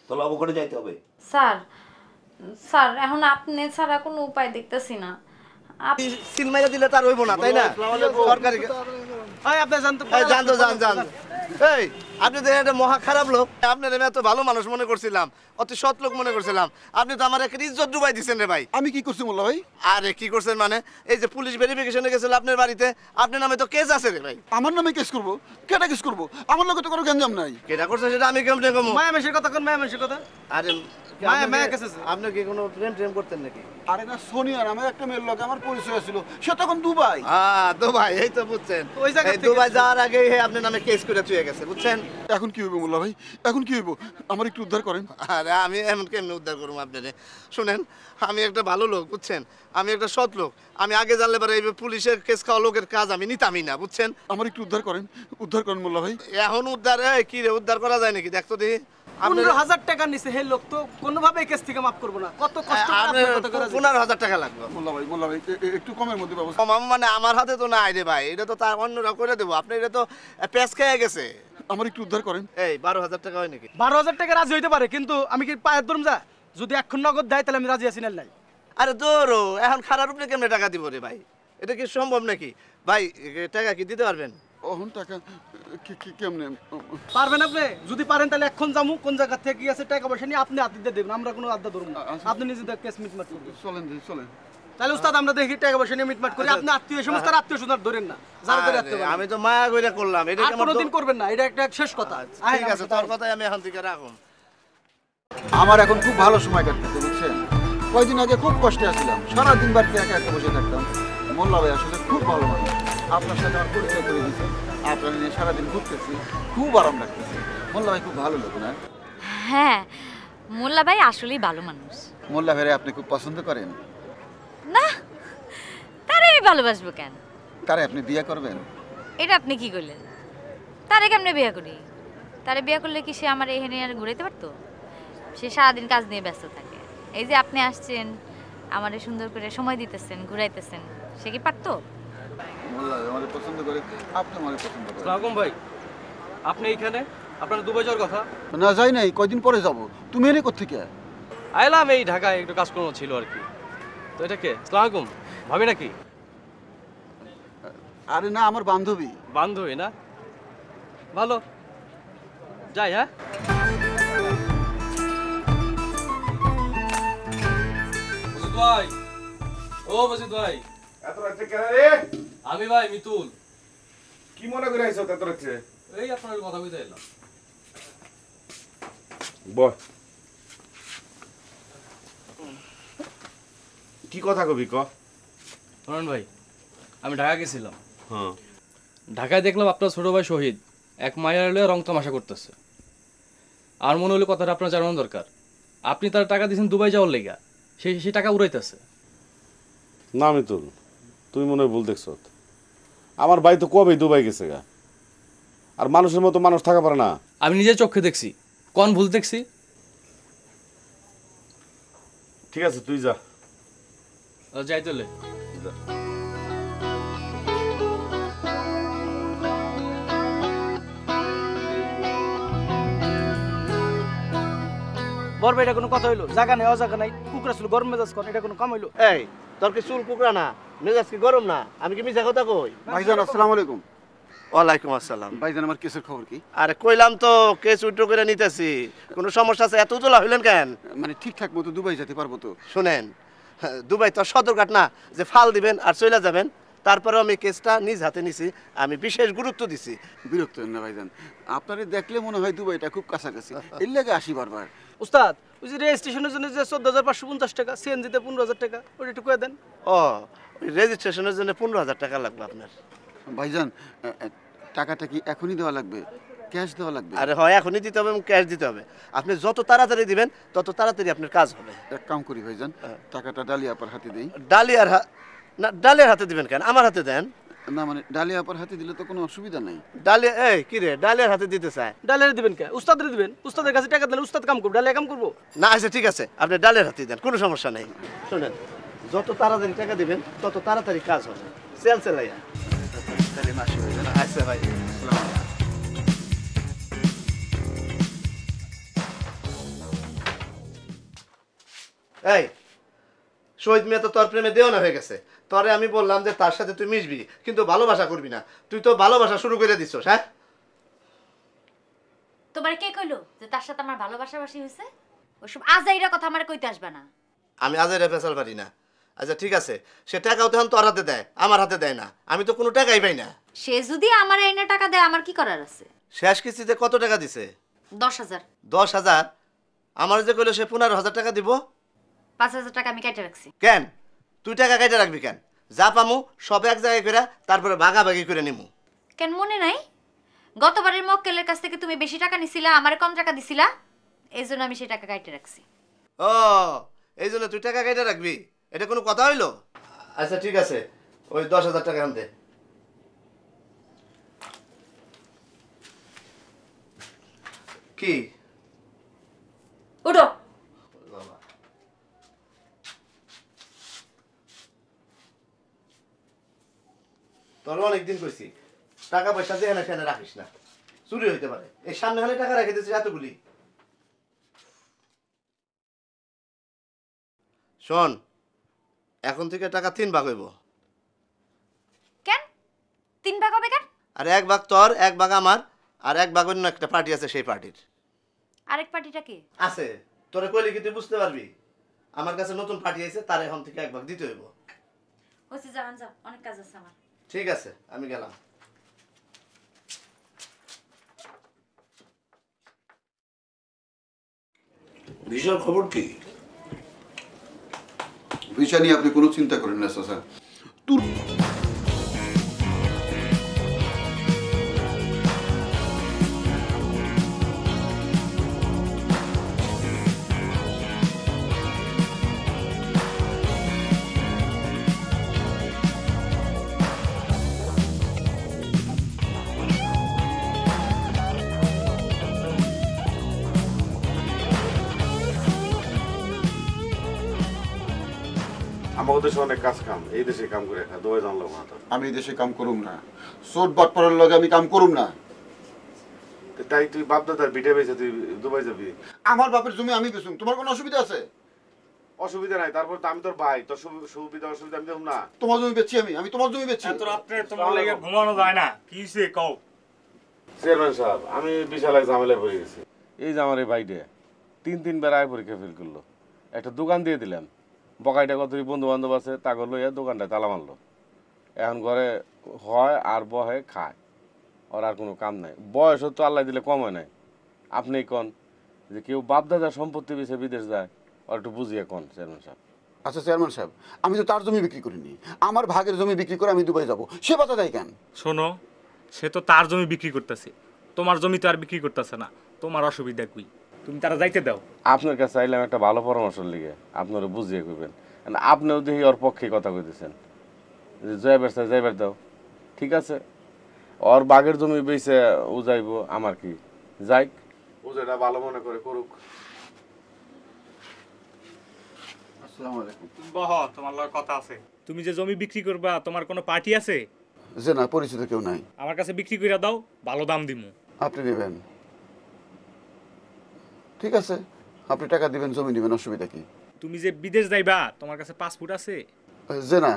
তাহলে অবকাঠে যাইতে হবে। স্যার স্যার এখন আপনি ছাড়া কোনো উপায় দেখতেছি না। সিল মাইরা দিলে তার হইব না, তাই না? সরকারি আপনি জানতো জানতো জান এই আপনি তো একটা মহা খারাপ লোক। আপনার আমি এত ভালো মানুষ মনে করছিলাম, অতি সৎ লোক মনে করছিলাম। আপনি তো আমার একটা ইজ্জত ডুবাই দিচ্ছেন রে ভাই। আমি কি করছি মোল্লা ভাই? আরে কি করছেন মানে, এই যে পুলিশ ভেরিফিকেশনে গেছিল আপনার বাড়িতে, আপনার নামে তো কেস আছে রে ভাই। আমার নামে কেস করব? কেটা কেস করব? আমার লোকে তো কোনো গঞ্জাম নাই। কেটা করছে সেটা আমি কেমনে কমু? মায়া মেশের কথা কোন মায়া মেশের কথা? আরে মায়া কেস আছে। আপনি কি কোনো প্রেম করতেন নাকি? আরে না, সোনিয়া নামে একটা মেয়ের লোক আমার পরিচয় ছিল, সে তখন দুবাই। দুবাই, এই তো বুঝছেন। ওই জায়গা এই দুবাই যাওয়ার আগে আপনার নামে কেস করে চুয়ে গেছে, বুঝছেন? এখন কি হইব মোল্লা ভাই? এখন কি হইব? আমার একটু উদ্ধার করেন। আরে আমি এমন কেমনে উদ্ধার করবো আপনারে? শুনেন, আমি একটা ভালো লোক, বুঝছেন? আমি একটা সৎ লোক। আমি আগে জানলে পারে এই পুলিশের কেস খাওয়া লোকের কাজ আমি নিতামই না, বুঝছেন? আমার একটু উদ্ধার করেন, উদ্ধার করেন মোল্লা ভাই। এখন উদ্ধার কি রে, উদ্ধার করা যায় নাকি? দেখতো দেখি। 15,000 টাকা নিছে হে লোক, তো কোনোভাবে কেস থেকে মাফ করবো না। কত কষ্ট করে আপনার কথা করা যায়। 15,000 টাকা লাগবে। মোল্লা ভাই একটু কমের মধ্যে ব্যবস্থা। মানে আমার হাতে তো নাই রে ভাই, এটা তো তার অন্যরা করে দেবো। আপনি এটা তো পেঁচ খেয়ে গেছে। আমার একটু উদ্ধার করেন। এই 12,000 টাকা হয় নাকি? 12,000 টাকা রাজি হইতে পারে, কিন্তু আমি কি পায়ের ধরুম যা? যদি এখন নগদ দেয় তাহলে আমি রাজি আছি না নাই। আরে দৌড়ো, এখন খারাপ রূপে কেমনে টাকা দিব রে ভাই? এটা কি সম্ভব নাকি ভাই? টাকা কি দিতে পারবেন? ওহন টাকা কেমনে পারবেন আপনি? যদি পারেন তাহলে এখন যামু, কোন জায়গা থেকে কি আছে টাকা পয়সা নিয়ে আপনি হাতে দিয়ে দেবেন, আমরা কোনো আড্ডা ধরুন না। আপনি নিজে কেস মিটমাট করবেন। চলেন। তাহলে উস্তাদ আমরা দেখি টাকা পয়সা নিয়ে মিটমাট করি। আপনি আত্মীয় সমস্ত আত্মীয় স্বজন ধরেন না, যারা ধরে আত্মীয়। আমি তো মায়া কইরা করলাম, এটা আর কোনোদিন করবেন না, এটা একটা শেষ কথা। ঠিক আছে, তোর কথাই আমি এখন থেকে রাখুন। আমার এখন খুব ভালো সময় কাটতেছে, বুঝছেন? কয়েকদিন আগে খুব কষ্টে আসছিলাম, সারাদিন বাড়িতে একা একা বসে থাকতাম। মোল্লা ভাই আসলে খুব ভালো মানুষ। আপনার সাথে আমার পরিচয় করে দিয়েছে, আপনার নিয়ে সারাদিন ঘুরতেছি, খুব আরাম লাগতেছে। মোল্লা ভাই খুব ভালো লোক না? হ্যাঁ, মোল্লা ভাই আসলেই ভালো মানুষ। মোল্লা ভাইরে আপনি খুব পছন্দ করেন? না, তারে আমি ভালোবাসবো কেন? তারে আপনি বিয়ে করবেন? এটা আপনি কি করলেন? তারে কেমনে বিয়ে করি? তারে বিয়ে করলে কি সে আমার এখানে আর ঘুরাইতে পারতো? সে সারাদিন কাজ নিয়ে ব্যস্ত থাকে। এই যে আপনি আসছেন, আমারে সুন্দর করে সময় দিতেছেন, ঘুরাইতেছেন, সে কি পারতো? মোল্লা ভাই আমারে পছন্দ করে, আপনি আমারে পছন্দ করেন। আসসালামু ভাই, আপনি এইখানে? আপনার দুবাই যাওয়ার কথা? না, যাই নাই, কয়দিন পরে যাব। তুমি এনে কোত্থেকে? আইলাম এই ঢাকায়, একটু কাজকর্ম ছিল আর কি। তো এটা কে? আসসালামু ভাবি নাকি? আরে না, আমার বান্ধবী। বান্ধবী না? ভালো, যাই। হ্যাঁ, ভাই। ও বসিত ভাই, এত রাতে কেন রে? আমি ভাই মিতুল। কি মনে করে আইছো এত রাতে? এই আপনার কথা কইতে এলাম। বল, কি কথা কবি ক? শোনেন ভাই, আমি ঢাকা গেছিলাম। হ্যাঁ, ঢাকায় দেখলাম আপনার ছোট ভাই শহীদ এক মায়ের লয়ে রং তামাশা করতেছে। আর মনে হলো কথাটা আপনার জানানো দরকার। আপনি তার টাকা দিয়েছেন দুবাই যাওয়ার লেগা, সেই টাকা উড়াইতেছে। না মিতুল, তুই মনে হয় ভুল দেখছ। আমার ভাই তো কবেই দুবাই গেছে গা। আর মানুষের মতো মানুষ থাকা পারে না। আমি নিজের চোখে দেখছি। কোন ভুল দেখছি? ঠিক আছে, তুই যা। যাই তাহলে। বড় ভাই, এটা কোনো কথা হইলো? জায়গা নেই, অজায়গা নাই, কুকুরা ছিল গরম মেজাজ কর, এটা কোনো কাম হইলো? এই তোর কি চুল কুকরা না, মেজাজ কি গরম না? আমি কি মিছা কথা কই? ভাইজান আসসালামু আলাইকুম। ওয়ালাইকুম আসসালাম। ভাইজান আমার কেসের খবর কি? আরে কইলাম তো কেস উইথড্র করে নিতেছি। কোনো সমস্যা আছে? এত উজলা হইলেন কেন? মানে ঠিকঠাক মতো দুবাই যেতে পারবো তো? শুনেন, দুবাই তো সদরঘাট না যে ফাল দিবেন আর চলে যাবেন। তারপরে আমি কেসটা নিজ হাতে নিছি, আমি বিশেষ গুরুত্ব দিছি। বিরক্ত না ভাইজান, আপনারে দেখলে মনে হয় দুবাইটা খুব কাছাকাছি, এর লাগে আসি বারবার। উস্তাদ, ওই যে রেজিস্ট্রেশনের জন্য যে 14,550 টাকা, সিএনজিতে 15,000 টাকা, ওটা একটু কয়ে দেন। ও, ওই রেজিস্ট্রেশনের জন্য 15,000 টাকা লাগবে আপনার। ভাইজান টাকাটা কি এখনই দেওয়া লাগবে, ক্যাশ দেওয়া লাগবে? আরে হয়, এখনই দিতে হবে এবং ক্যাশ দিতে হবে। আপনি যত তাড়াতাড়ি দিবেন তত তাড়াতাড়ি আপনার কাজ হবে। এক কাম করি ভাইজান, টাকাটা ডালিয়া আপার হাতে দেই। ডালিয়ার না, ডালিয়ার হাতে দিবেন কেন? আমার হাতে দেন। না মানে ডালিয়া আপার হাতে দিলে তো কোনো অসুবিধা নাই। ডালিয়া, এই কি রে, ডালিয়ার হাতে দিতে চায়? ডালিয়ারে দিবেন কে? উস্তাদের দিবেন। উস্তাদের কাছে টাকা দিলে উস্তাদ কাম করবো, ডালিয়া কাম করবো না? আচ্ছা ঠিক আছে, আপনি ডালিয়ার হাতে দেন, কোনো সমস্যা নেই। শুনেন, যত তাড়াতাড়ি টাকা দিবেন তত তাড়াতাড়ি কাজ হবে। সেল সেলাইয়া তাড়াতাড়ি মাসি হয়ে যাবে। আচ্ছা ভাই, আসসালামু আলাইকুম। এই শহীদ মিয়া তো তোর প্রেমে দেওয়ানা হয়ে গেছে। তরে আমি বললাম যে তার সাথে তুই মিশবি, কিন্তু ভালোবাসা করবি না। তুই তো ভালোবাসা শুরু করে দিছস। হ্যাঁ, তোমার কে কইলো যে তার সাথে আমার ভালোবাসাবাসি হয়েছে? ওসব আজাইরা কথা আমার কইতে আসবে না। আমি আজের ফেসাল পারি না। আচ্ছা ঠিক আছে, সে টাকাও তখন তোর হাতে দেয়, আমার হাতে দেয় না। আমি তো কোনো টাকাই পাই না। সে যদি আমার এনে টাকা দেয় আমার কি করার আছে? শেষ কিস্তিতে কত টাকা দিছে? 10,000। 10,000? আমার যে কইলো সে 15,000 টাকা দিব। 5,000 টাকা আমি কেটে রাখছি। কেন তুই টাকা কেটে রাখবি কেন? যা পামু সব এক জায়গায় করে তারপরে ভাগাভাগি করে নিমু। কেন মনে নাই গতবারের মক্কেলের কাছ থেকে তুমি বেশি টাকা নিছিলা, আমারে কম টাকা দিছিলা, এই জন্য আমি সেই টাকা কেটে রাখছি। ও, এই জন্য তুই টাকা কেটে রাখবি? এটা কোনো কথা হইলো? আচ্ছা ঠিক আছে, ওই 10,000 টাকা আনতে। কি উঠো। তোর অনেকদিন কইছি টাকা পয়সা যেখানে সেখানে রাখিস না, চুরি হইতে পারে। এই সামনে হলে টাকা রেখে দিচ্ছিস এতগুলি। শোন, এখন থেকে টাকা 3 ভাগ হইব। কেন 3 ভাগ হবে কেন? আর 1 ভাগ তোর, 1 ভাগ আমার, আর 1 ভাগ অন্য একটা পার্টি আছে, সেই পার্টির। আরেক পার্টিটা কি আছে? তোরে কইলে কি তুই বুঝতে পারবি? আমার কাছে নতুন পার্টি আছে, তার এখন থেকে 1 ভাগ দিতে হইব। হচ্ছে যান যাও, অনেক কাজ আছে আমার। ঠিক আছে, আমি গেলাম। ভিসার খবর কি? ভিসা নিয়ে আপনি কোনো চিন্তা করেন না স্যার। আমার দেশে অনেক কাজ কাম, এই দেশে কাম করে খা, দুবাই জানলো না তো। আমি এই দেশে কাম করুম না, সোট বাটপাড়ার লগে আমি কাম করুম না। তাই তুই বাপ দাদার বিটে বেঁচে তুই দুবাই যাবি? আমার বাপের জমি আমি বেচুম, তোমার কোনো অসুবিধা আছে? অসুবিধা নাই, তারপর তো আমি তোর ভাই, তোর সুবিধা অসুবিধা আমি দেখুন না। তোমার জমি বেচছি আমি তোমার জমি বেচছি। এত রাত্রে তোমার লাগে ঘুমানো যায় না, কি হইছে কও? চেয়ারম্যান সাহেব, আমি বিশাল এক ঝামেলায় পড়ে গেছি। এই যে আমার এই ভাইটা 3 বার পরীক্ষা ফেল করলো। একটা দোকান দিয়ে দিলাম, বকাইটা কত বন্ধু বান্ধব আছে, তাকে লইয়া দোকানটায় তালা মারলো। এখন ঘরে হয় আর বহে খায়, ওর আর কোনো কাম নাই। বয়সও তো আল্লাহ দিলে কম হয় নাই। আপনি কন যে কেউ বাপ দাদার সম্পত্তি বেছে বিদেশ যায়, আর একটু বুঝিয়ে কন চেয়ারম্যান সাহেব। আচ্ছা চেয়ারম্যান সাহেব, আমি তো তার জমি বিক্রি করিনি, আমার ভাগের জমি বিক্রি করে আমি দুবাই যাব, সে বাধা দেয় কেন? শোনো, সে তো তার জমি বিক্রি করতেছে, তোমার জমি তো আর বিক্রি করতেছে না, তোমার অসুবিধা কই? তুমি তারা যাইতে দাও। আপনার কাছে চাইলাম একটা ভালো পরামর্শ লিগে, আপনারা বুঝিয়ে কইবেন। আপনিও দেখি ওর পক্ষে কথা কইতেছেন যে যাইবার চাই যাইবার দাও। ঠিক আছে, ওর বাঘের জমি বেচে ও যাইব, আমার কি যাইক, ও যেটা ভালো মনে করে করুক। আসসালামু আলাইকুম। বহ, তোমার লগে কথা আছে। তুমি যে জমি বিক্রি করবা, তোমার কোনো পার্টি আছে? যে না, পরিচিত কেউ নাই। আমার কাছে বিক্রি কইরা দাও, ভালো দাম দিমু। আপনি নেবেন? ঠিক আছে, আপনি টাকা দিবেন, জমি নেবেন, অসুবিধা কি? তুমি যে বিদেশ যাইবা, তোমার কাছে পাসপোর্ট আছে? যে না,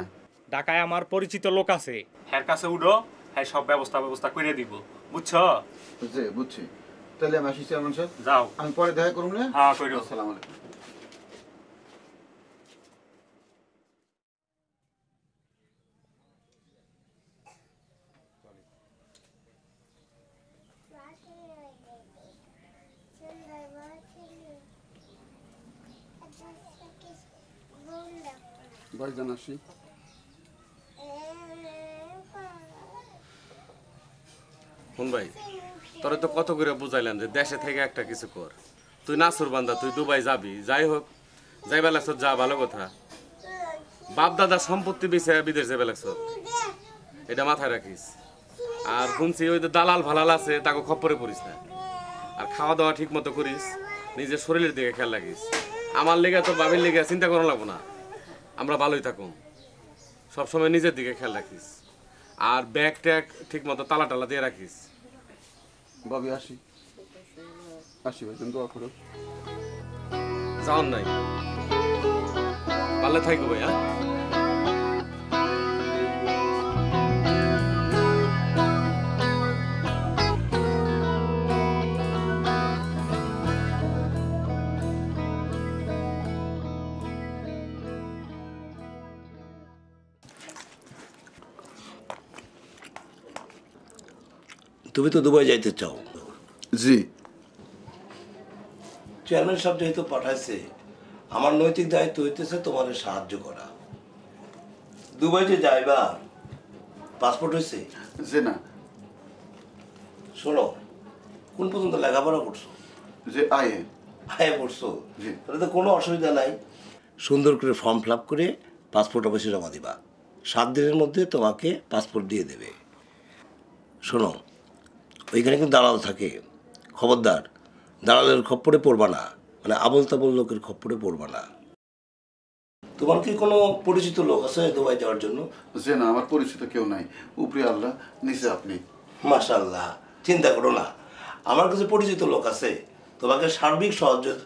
ঢাকায় আমার পরিচিত লোক আছে, হ্যার কাছে উঠো, হ্যাঁ সব ব্যবস্থা করে দিব, বুঝছো? যে বুঝছি। তাহলে আমি আসি চেয়ারম্যান সাহেব। যাও, আমি পরে দেখা করুন না। হ্যাঁ কইরো। আসসালামু আলাইকুম। ভাইজান আসি। শুন ভাই, তোরে তো কত করে বুঝাইলাম যে দেশে থেকে একটা কিছু কর। তুই নাসুর বান্দা, তুই দুবাই যাবি, যাই হোক যাইবা লাগছ, যা ভালো কথা। বাপ দাদা সম্পত্তি বেচে বিদেশ যাবে লাগছ, এটা মাথায় রাখিস। আর শুনছি ওই যে দালাল ফালাল আছে, তাকে খপ্পরে পড়িস না। আর খাওয়া দাওয়া ঠিক মতো করিস, নিজের শরীরের দিকে খেয়াল রাখিস। আমার লেগে তোর বাবির লেগে চিন্তা করা লাগবো না, আমরা ভালোই থাকুন। সবসময় নিজের দিকে খেয়াল রাখিস। আর ব্যাগ ট্যাগ ঠিক মতো তালা টালা দিয়ে রাখিস। ভাবি আসি আসি ভাইজান, দোয়া করো। যাওয়ার নাই, পারলে থাকো ভাই। হ্যাঁ তুমি তো দুবাই যাইতে চাও। জি। চেয়ারম্যান সাহেব যেহেতু পাঠাইছে, আমার নৈতিক দায়িত্ব হইতেছে তোমার সাহায্য করা। দুবাই যে যাইবা, পাসপোর্ট হয়েছে? যে না। শোনো, কোন পর্যন্ত লেখাপড়া করছো? যে আয়ে আয়ে পড়ছো? তাহলে তো কোনো অসুবিধা নাই। সুন্দর করে ফর্ম ফিল আপ করে পাসপোর্ট অফিসে জমা দিবা। 7 দিনের মধ্যে তোমাকে পাসপোর্ট দিয়ে দেবে। শোনো, ওইখানে কিন্তু দালাল থাকে, খবরদার দালালের খপ্পরে পড়বা না, মানে আবল তাবল লোকের খপ্পরে পড়বা না। তোমার কি কোনো পরিচিত লোক আছে দুবাই যাওয়ার জন্য? যে না, আমার পরিচিত কেউ নাই, উপরে আল্লাহ, নিচে আপনি। মাশাআল্লাহ, চিন্তা করো না, আমার কাছে পরিচিত লোক আছে, তোমাকে সার্বিক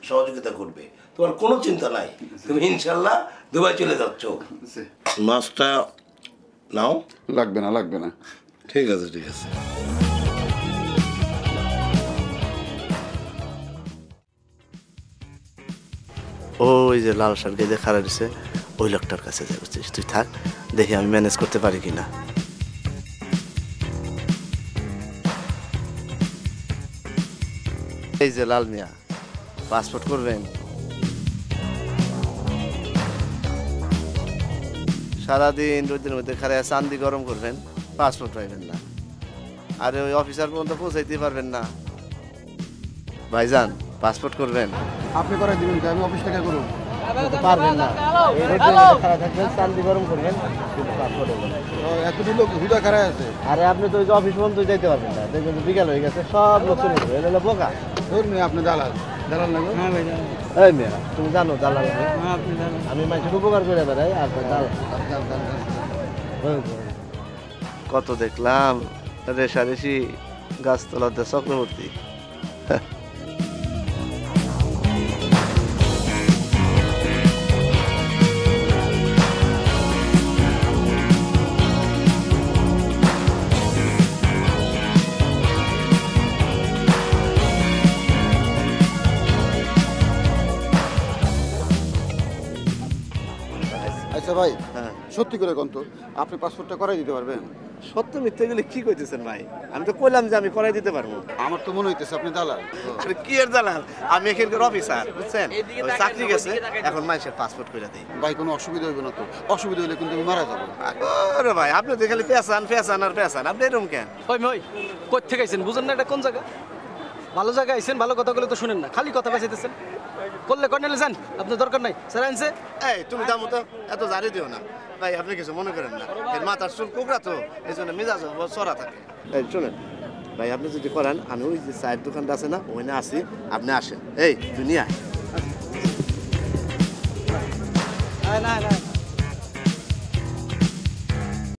সহযোগিতা করবে, তোমার কোনো চিন্তা নাই। তুমি ইনশাল্লাহ দুবাই চলে যাচ্ছ। মাছটা নাও। লাগবে না, লাগবে না। ঠিক আছে, ঠিক আছে। ওই যে লাল শার্ট গেঁজে খাড়া দিছে, ওই লোকটার কাছে যাই, বুঝছিস? তুই থাক, দেখি আমি ম্যানেজ করতে পারি কিনা। এই যে লাল মিয়া, পাসপোর্ট করবেন? সারাদিন রোদের মধ্যে খাড়ায় চান্দি গরম করবেন, পাসপোর্ট পাইবেন না। আরে ওই অফিসার পর্যন্ত পৌঁছাইতে পারবেন না। ভাইজান, পাসপোর্ট করবেন? আপনি করে দিবেন, আমি অফিস থেকে করব। পারবেন না, খাড়া থাকবেন, চান্দি গরম করবেন, কিন্তু পাসপোর্ট হবে না। এতটি লোক হুদা খারাপ আছে। আরে আপনি তো ওই যে অফিস পর্যন্ত যাইতে পারবেন না, দেখবেন বিকাল হয়ে গেছে, সব লোক চলে যাবে, এটা হলো বোকা। ধরুন আপনি দালাল, দালাল না? হ্যাঁ ভাই, এই মেয়েরা, তুমি জানো দালাল? আমি মানুষের উপকার করে বেড়াই, আর দালাল কত দেখলাম রেশারেশি গাছতলাতে চক্রবর্তী। আচ্ছা ভাই, সত্যি করে কোন তো আপনি পাসপোর্টটা করাই দিতে পারবেন? সত্য মিথ্যে গুলি কি কইতেছেন ভাই? আমি তো কইলাম যে আমি করাই দিতে পারবো। আমার তো মনে হইতেছে আপনি দালাল। আরে কি এর দালাল? আমি এখানকার অফিসার, বুঝছেন? ওই চাকরি গেছে, এখন মানুষের পাসপোর্ট করে দেই। ভাই কোনো অসুবিধা হইবে না তো? অসুবিধা হইলে কিন্তু আমি মারা যাবো। আরে ভাই, আপনি তো খালি পেছান পেছান আর পেছান, আপনি এরকম কেন? ওই কই থেকে আইছেন বুঝেন না? এটা কোন জায়গা? ভালো জায়গায় আইছেন, ভালো কথা বলে তো শুনেন না, খালি কথা বেঁচাইতেছেন। করলে কর্নেলে যান, আপনার দরকার নাই। স্যার আনছে। এই তুমি দাম তো এত জারি দিও না ভাই, আপনি কিছু মনে করেন না, এর মাথার চুল কোকড়া তো, এই জন্য মেজাজ চড়া থাকে। এই শুনেন ভাই, আপনি যদি করেন, আমি ওই যে চায়ের দোকানটা আছে না, ওখানে আসি, আপনি আসেন। এই দুনিয়া না না